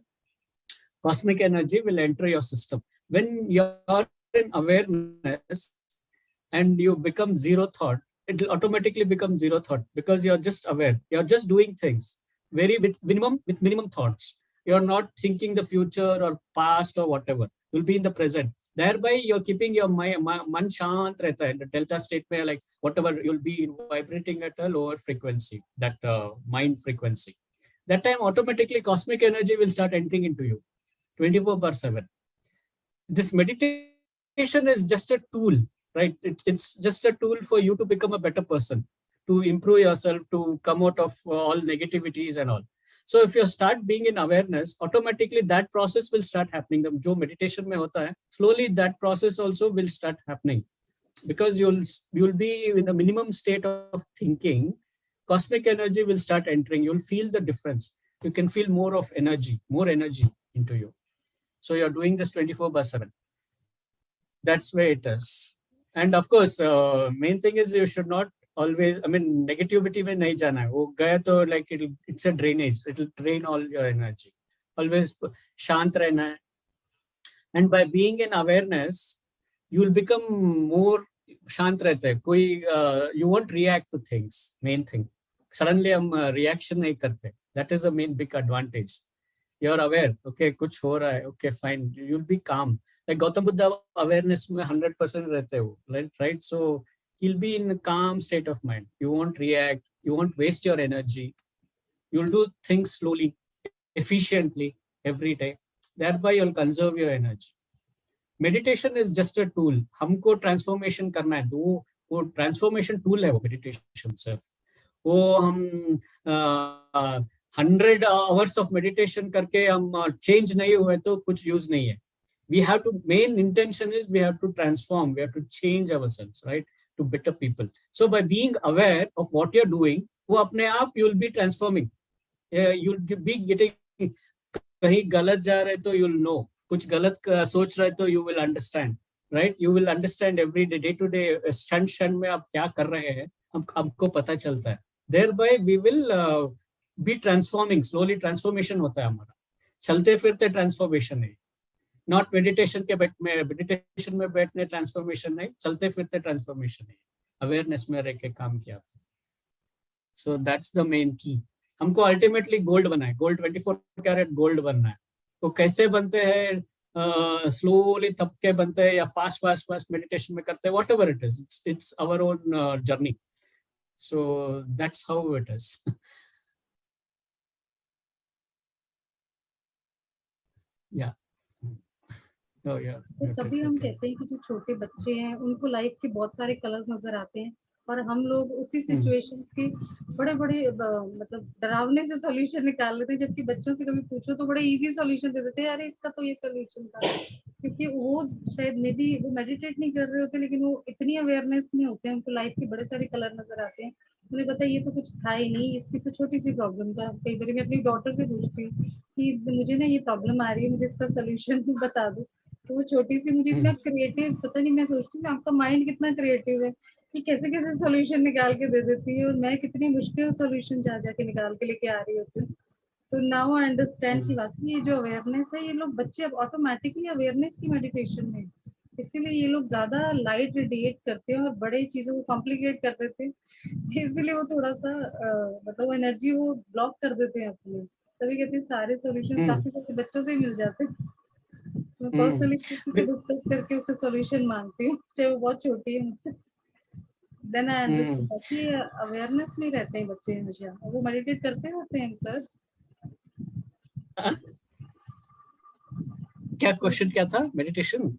cosmic energy will enter your system. When you are in awareness and you become zero thought, it will automatically become zero thought because you're just aware. You're just doing things with minimum thoughts. You're not thinking the future or past or whatever. You'll be in the present. Thereby, you're keeping your man shant rehta hai. The delta state mein, like whatever, you'll be vibrating at a lower frequency, that mind frequency. That time, automatically, cosmic energy will start entering into you 24/7. This meditation is just a tool. Right? It's just a tool for you to become a better person, to improve yourself, to come out of all negativities and all. So if you start being in awareness, automatically that process will start happening. जो meditation में होता है, slowly that process also will start happening because you'll be in the minimum state of thinking. Cosmic energy will start entering. You'll feel the difference. You can feel more energy into you. So you're doing this 24/7. That's where it is. And of course, main thing is you should not always, I mean, negativity में नहीं जाना है. वो गया तो like it's a drainage. It will drain all your energy. Always शांत रहना है. And by being in awareness, you will become more शांत रहते हैं. कोई you won't react to things. Main thing. Suddenly हम reaction नहीं करते. That is the main big advantage. You're aware. Okay, कुछ हो रहा है. Okay, fine. You'll be calm. Like Gautam Buddha awareness में 100% रहते हो, right? So he'll be in a calm state of mind. You won't react. You won't waste your energy. You'll do things slowly, efficiently every day. Thereby you'll conserve your energy. Meditation is just a tool. हमको transformation करना है, तो वो transformation tool है वो meditation सिर्फ. वो हम 100 आवर्स ऑफ मेडिटेशन करके हम चेंज नहीं हुए तो कुछ यूज नहीं है. We have to, main intention is we have to transform, we have to change ourselves, right, to better people. So by being aware of what you're doing, वो अपने आप you'll be transforming. You'll be getting, कहीं गलत जा रहे तो you'll know, कुछ गलत सोच रहे तो you will understand, right? You will understand every day, day to day, क्षण में आप क्या कर रहे हैं हमको पता चलता है. Thereby we will be transforming, slowly transformation होता है हमारा. चलते फिरते ट्रांसफॉर्मेशन है, नॉट मेडिटेशन मेडिटेशन में बैठने ट्रांसफॉर्मेशन नहीं, चलते फिरते ट्रांसफॉर्मेशन है. अवेयरनेस में रह के काम किया. सो दैट्स द मेन की. हमको अल्टीमेटली गोल्ड बनना है, गोल्ड 24 कैरेट गोल्ड बनना है. वो कैसे बनते हैं, स्लोली तप के बनते हैं या फास्ट फास्ट फास्ट मेडिटेशन में करते हैं, whatever it is, it's our own journey. So that's how it is. या तो तभी हम कहते हैं कि जो छोटे बच्चे हैं उनको लाइफ के बहुत सारे कलर्स नजर आते हैं, और हम लोग उसी सिचुएशंस के बड़े बड़े मतलब डरावने से सॉल्यूशन निकाल लेते हैं, जबकि बच्चों से कभी पूछो तो बड़े इजी सॉल्यूशन दे देते हैं, अरे इसका तो ये सॉल्यूशन था. क्योंकि वो शायद मे बी वो मेडिटेट नहीं कर रहे होते, लेकिन वो इतनी अवेयरनेस में होते हैं, उनको लाइफ के बड़े सारे कलर नजर आते हैं. उन्हें पता है ये तो कुछ था ही नहीं, इसकी तो छोटी सी प्रॉब्लम था. कई बार मैं अपनी डॉटर से पूछती हूँ कि मुझे ना ये प्रॉब्लम आ रही है, मुझे इसका सोल्यूशन बता दो. तो वो छोटी सी मुझे इतना क्रिएटिव, पता नहीं, मैं सोचती हूँ आपका माइंड कितना क्रिएटिव है कि कैसे कैसे सॉल्यूशन निकाल के दे देती है, और मैं कितनी मुश्किल सॉल्यूशन जा जाके निकाल के लेके आ रही होती हूँ. तो नाउ आई अंडरस्टैंड की बात, ये जो अवेयरनेस है, ये लोग बच्चे अब ऑटोमेटिकली अवेयरनेस की मेडिटेशन में, इसीलिए ये लोग ज्यादा लाइट रेडिएट करते हैं और बड़े चीजों को कॉम्प्लिकेट कर देते हैं. इसीलिए वो थोड़ा सा मतलब वो एनर्जी वो ब्लॉक कर देते हैं अपनी. तभी कहते हैं सारे सॉल्यूशन काफी सारे बच्चों से मिल जाते हैं. मैं पर्सनली किसी से डिस्कस करके उससे सॉल्यूशन मांगती हूँ, चाहे वो बहुत छोटी है मुझसे. देन आई अंडरस्टैंड कि अवेयरनेस में रहते हैं बच्चे हमेशा, और वो मेडिटेट करते रहते हैं. सर क्या क्वेश्चन क्या था? मेडिटेशन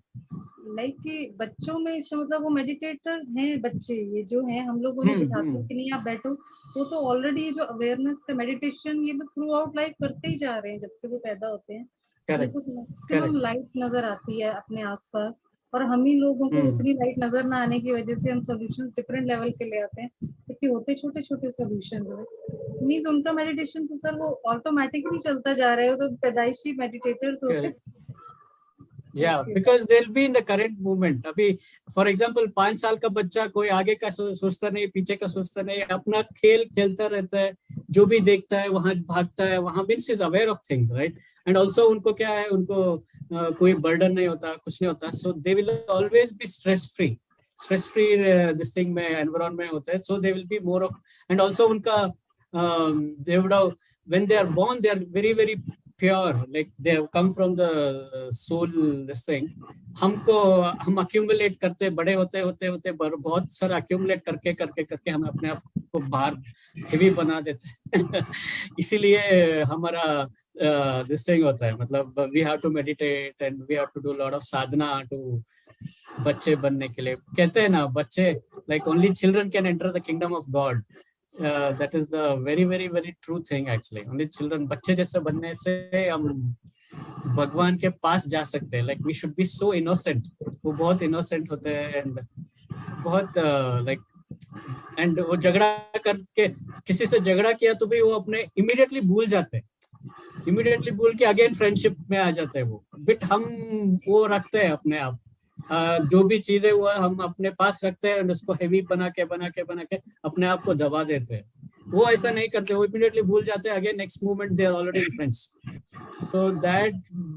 लाइक कि बच्चों में, इसका मतलब वो मेडिटेटर्स हैं बच्चे, ये जो हैं हम लोग उन्हें दिखाते हैं कि नहीं आप बैठो, वो तो ऑलरेडी जो अवेयरनेस का मेडिटेशन ये लोग थ्रू आउट लाइफ करते ही जा रहे हैं जब से वो पैदा होते हैं. मैक्सिमम लाइट नजर आती है अपने आसपास, और हम ही लोगों को उतनी लाइट नजर ना आने की वजह से हम सॉल्यूशंस डिफरेंट लेवल के ले आते हैं, क्योंकि होते छोटे छोटे सॉल्यूशन है. मींस उनका मेडिटेशन तो सर वो ऑटोमेटिकली चलता जा रहा है, वो तो पैदाइशी मेडिटेटर्स होते हैं. Yeah, because they'll be in the current moment. अभी for example 5 साल का बच्चा कोई आगे का सोचता नहीं, पीछे का सोचता नहीं, अपना खेल खेलता रहता है, जो भी देखता है वहां भागता है, वहां means is aware of things, right? And also उनको क्या है, उनको कोई burden नहीं होता, कुछ नहीं होता, so they will always be stress free this thing में environment होता है, so they will be more of, and also उनका they would have, when they are born they are very very pure, like they have come from the soul, this thing. हम accumulate करते, बड़े होते होते होते बहुत सारा accumulate करके करके करके हम अपने आप को बाहर heavy बना देते हैं. इसीलिए हमारा this thing होता है, मतलब we have to meditate and we have to do a lot of sadhana to बच्चे बनने के लिए. कहते हैं ना, बच्चे like only children can enter the kingdom of God. That is the very very very true thing actually. Only children, बच्चे जैसे बनने से हम भगवान के पास जा सकते हैं. Like we should be so innocent. वो बहुत innocent होते हैं and बहुत like, and वो झगड़ा करके किसी से झगड़ा किया तो भी वो अपने immediately भूल जाते हैं, immediately भूल के again friendship में आ जाते हैं वो. But हम वो रखते हैं अपने आप, जो भी चीजें वो हम अपने पास रखते हैं और उसको हेवी बना के अपने आप को दबा देते हैं. वो ऐसा नहीं करते, वो इमीडिएटली भूल जाते हैं, again next moment they are already friends. So that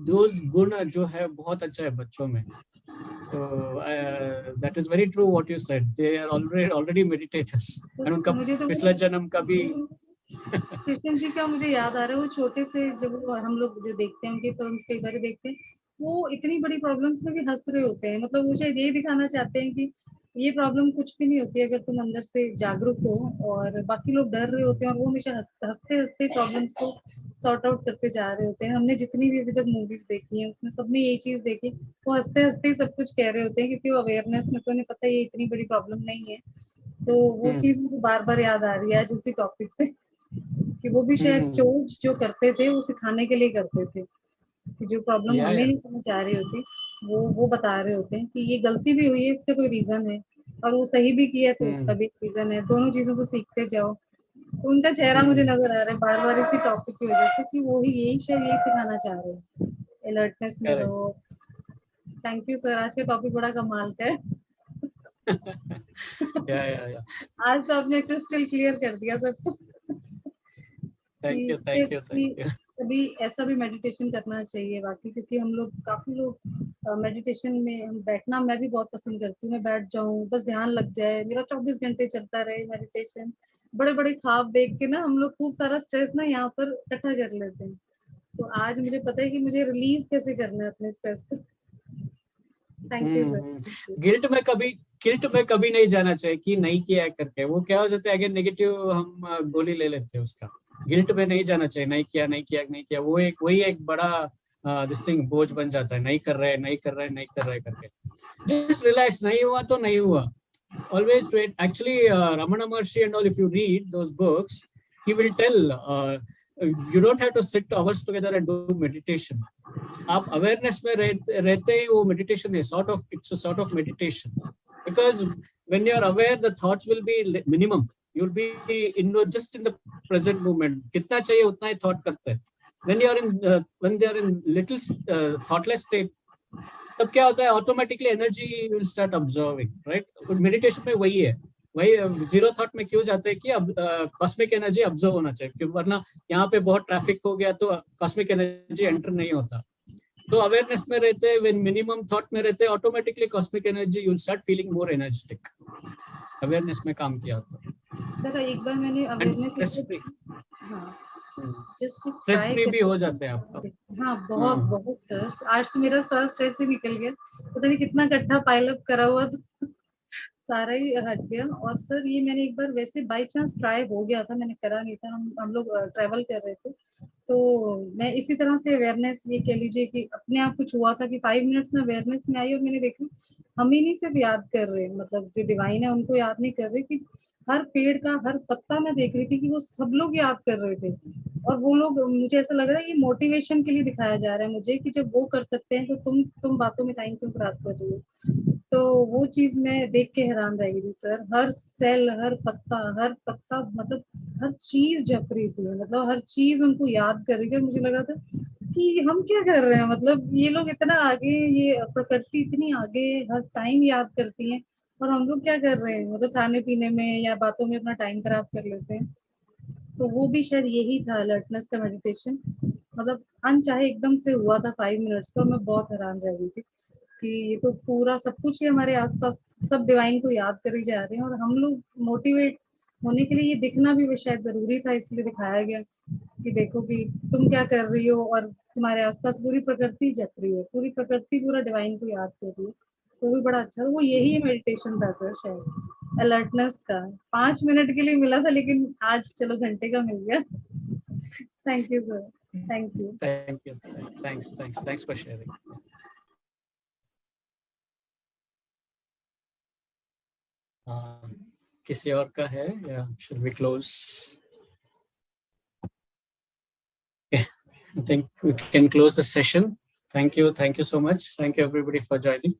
those गुण जो है बहुत अच्छा है बच्चों में. So that is very true what you said. They are already meditators. And उनका पिछला जन्म का भी कृष्ण जी का मुझे याद आ रहा है, वो छोटे से जब हम लोग जो देखते हैं उनके फिल्म्स कई बार देखते हैं, वो इतनी बड़ी प्रॉब्लम्स में भी हंस रहे होते हैं. मतलब वो शायद ये दिखाना चाहते हैं कि ये प्रॉब्लम कुछ भी नहीं होती अगर तुम अंदर से जागरूक हो, और बाकी लोग डर रहे होते हैं और वो हमेशा हंसते हंसते प्रॉब्लम्स को सॉर्ट आउट करते जा रहे होते हैं। हमने जितनी भी अभी तक मूवीज देखी हैं उसमें सब में यही चीज देखी, वो हंसते हंसते ही सब कुछ कह रहे होते हैं, क्योंकि वो अवेयरनेस में तो उन्हें पता है ये इतनी बड़ी प्रॉब्लम नहीं है। तो वो चीज मुझे बार बार याद आ रही है आज इसी टॉपिक से, कि वो भी शायद चोज जो करते थे वो सिखाने के लिए करते थे, कि जो प्रॉब्लम Yeah, हमें yeah. नहीं समझ आ रही होती वो बता रहे होते हैं कि ये गलती भी हुई है, इसका कोई रीजन है, और वो सही भी किया तो उसका भी रीजन है। दोनों चीजों से सीखते जाओ। तो उनका चेहरा मुझे नजर आ रहा है बार बार इसी टॉपिक की वजह से, कि वो ही यही शायद यही सिखाना चाह रहे हैं, अलर्टनेस में Correct. रहो। थैंक यू सर, आज का टॉपिक बड़ा कमाल का है। Yeah. आज तो आपने क्रिस्टल क्लियर कर दिया सबको। Thank you. अभी ऐसा भी मेडिटेशन करना चाहिए बाकी, क्योंकि हम लोग काफी लोग मेडिटेशन में हम बैठना, मैं भी बहुत पसंद करती हूँ। मैं बैठ जाऊं बस ध्यान लग जाए, मेरा 24 घंटे चलता रहे मेडिटेशन। बड़े बड़े ख्वाब देख के ना हम लोग खूब सारा स्ट्रेस ना यहाँ पर इकट्ठा कर लेते हैं। तो आज मुझे पता है कि मुझे रिलीज कैसे करना है अपने स्ट्रेस को। Thank you sir. गिल्ट में कभी नहीं जाना चाहिए कि नहीं किया है करके। वो क्या हो जाता है, अगर नेगेटिव हम गोली ले लेते हैं उसका। गिल्ट में नहीं जाना चाहिए, नहीं किया, वो वही एक बड़ा दिस थिंग बोझ बन जाता है। नहीं कर रहे करके। जस्ट रिलैक्स, नहीं हुआ तो नहीं हुआ। Always straight. Actually, Ramana Maharshi and all, if you read those books, he will tell you don't have to sit hours together and do meditation. आप awareness में रहते ही वो meditation है, it's a sort of meditation. Because when you are aware, the thoughts will be minimum. You'll be just in the present moment. कितना चाहिए उतना ही thought करते हैं. When they are in little thoughtless state, तब क्या होता है, automatically energy will start observing, right. Meditation में वही है, वही जीरो थॉट में क्यों जाते हैं कि अब कॉस्मिक एनर्जी ऑब्जर्व होना चाहिए, क्योंकि वरना यहाँ पे बहुत ट्रैफिक हो गया तो कॉस्मिक एनर्जी एंटर नहीं होता। तो अवेयरनेस में रहते, व्हेन मिनिमम थॉट में रहते, automatically cosmic energy you will start feeling more energetic. Awareness में काम किया होता सर एक बार मैंने अवेयरनेस स्ट्रेस फ्री भी हो जाते हैं आप। हाँ बहुत सर, आज तो मेरा स्ट्रेस ही निकल गया, पता नहीं कितना इकट्ठा पाइल अप करा हुआ तो सारा ही हट गया। और सर ये मैंने एक बार वैसे बाय चांस ट्राई हो गया था, मैंने करा नहीं था, हम लोग ट्रैवल कर रहे थे, तो मैं इसी तरह से अवेयरनेस ये कह लीजिए कि अपने आप कुछ हुआ था कि 5 मिनट्स में अवेयरनेस में आई, और मैंने देखा हम ही नहीं सिर्फ याद कर रहे, मतलब जो डिवाइन है उनको याद नहीं कर रहे, कि हर पेड़ का हर पत्ता मैं देख रही थी कि वो सब लोग याद कर रहे थे। और वो लोग, मुझे ऐसा लग रहा है ये मोटिवेशन के लिए दिखाया जा रहा है मुझे, कि जब वो कर सकते हैं तो तुम बातों में टाइम क्यों खराब कर रही हो। तो वो चीज मैं देख के हैरान रह गई थी सर, हर सेल हर पत्ता मतलब हर चीज जप रही थी, मतलब हर चीज उनको याद कर रही थी। मुझे लग रहा था कि हम क्या कर रहे हैं, मतलब ये लोग इतना आगे, ये प्रकृति इतनी आगे हर टाइम याद करती है, और हम लोग क्या कर रहे हैं, मतलब खाने पीने में या बातों में अपना टाइम खराब कर लेते हैं। तो वो भी शायद यही था अलर्टनेस का मेडिटेशन, मतलब अनचाहे एकदम से हुआ था 5 मिनट्स का। मैं बहुत हैरान रह गई थी कि ये तो पूरा सब कुछ ही हमारे आसपास सब डिवाइन को याद करी जा रहे हैं, और हम लोग मोटिवेट होने के लिए ये दिखना भी शायद जरूरी था, इसलिए दिखाया गया कि देखो कि तुम क्या कर रही हो, और तुम्हारे आसपास पूरी प्रकृति जप रही है, पूरी प्रकृति पूरा डिवाइन को याद कर रही है। तो भी बड़ा अच्छा, वो यही मेडिटेशन था सर शायद अलर्टनेस का। 5 मिनट के लिए मिला था, लेकिन आज चलो घंटे का मिल गया। Thank you sir, thank you. Thanks for sharing. किसी और का है या should we close? Okay, I think we can close the session. Thank you so much. Thank you everybody for joining.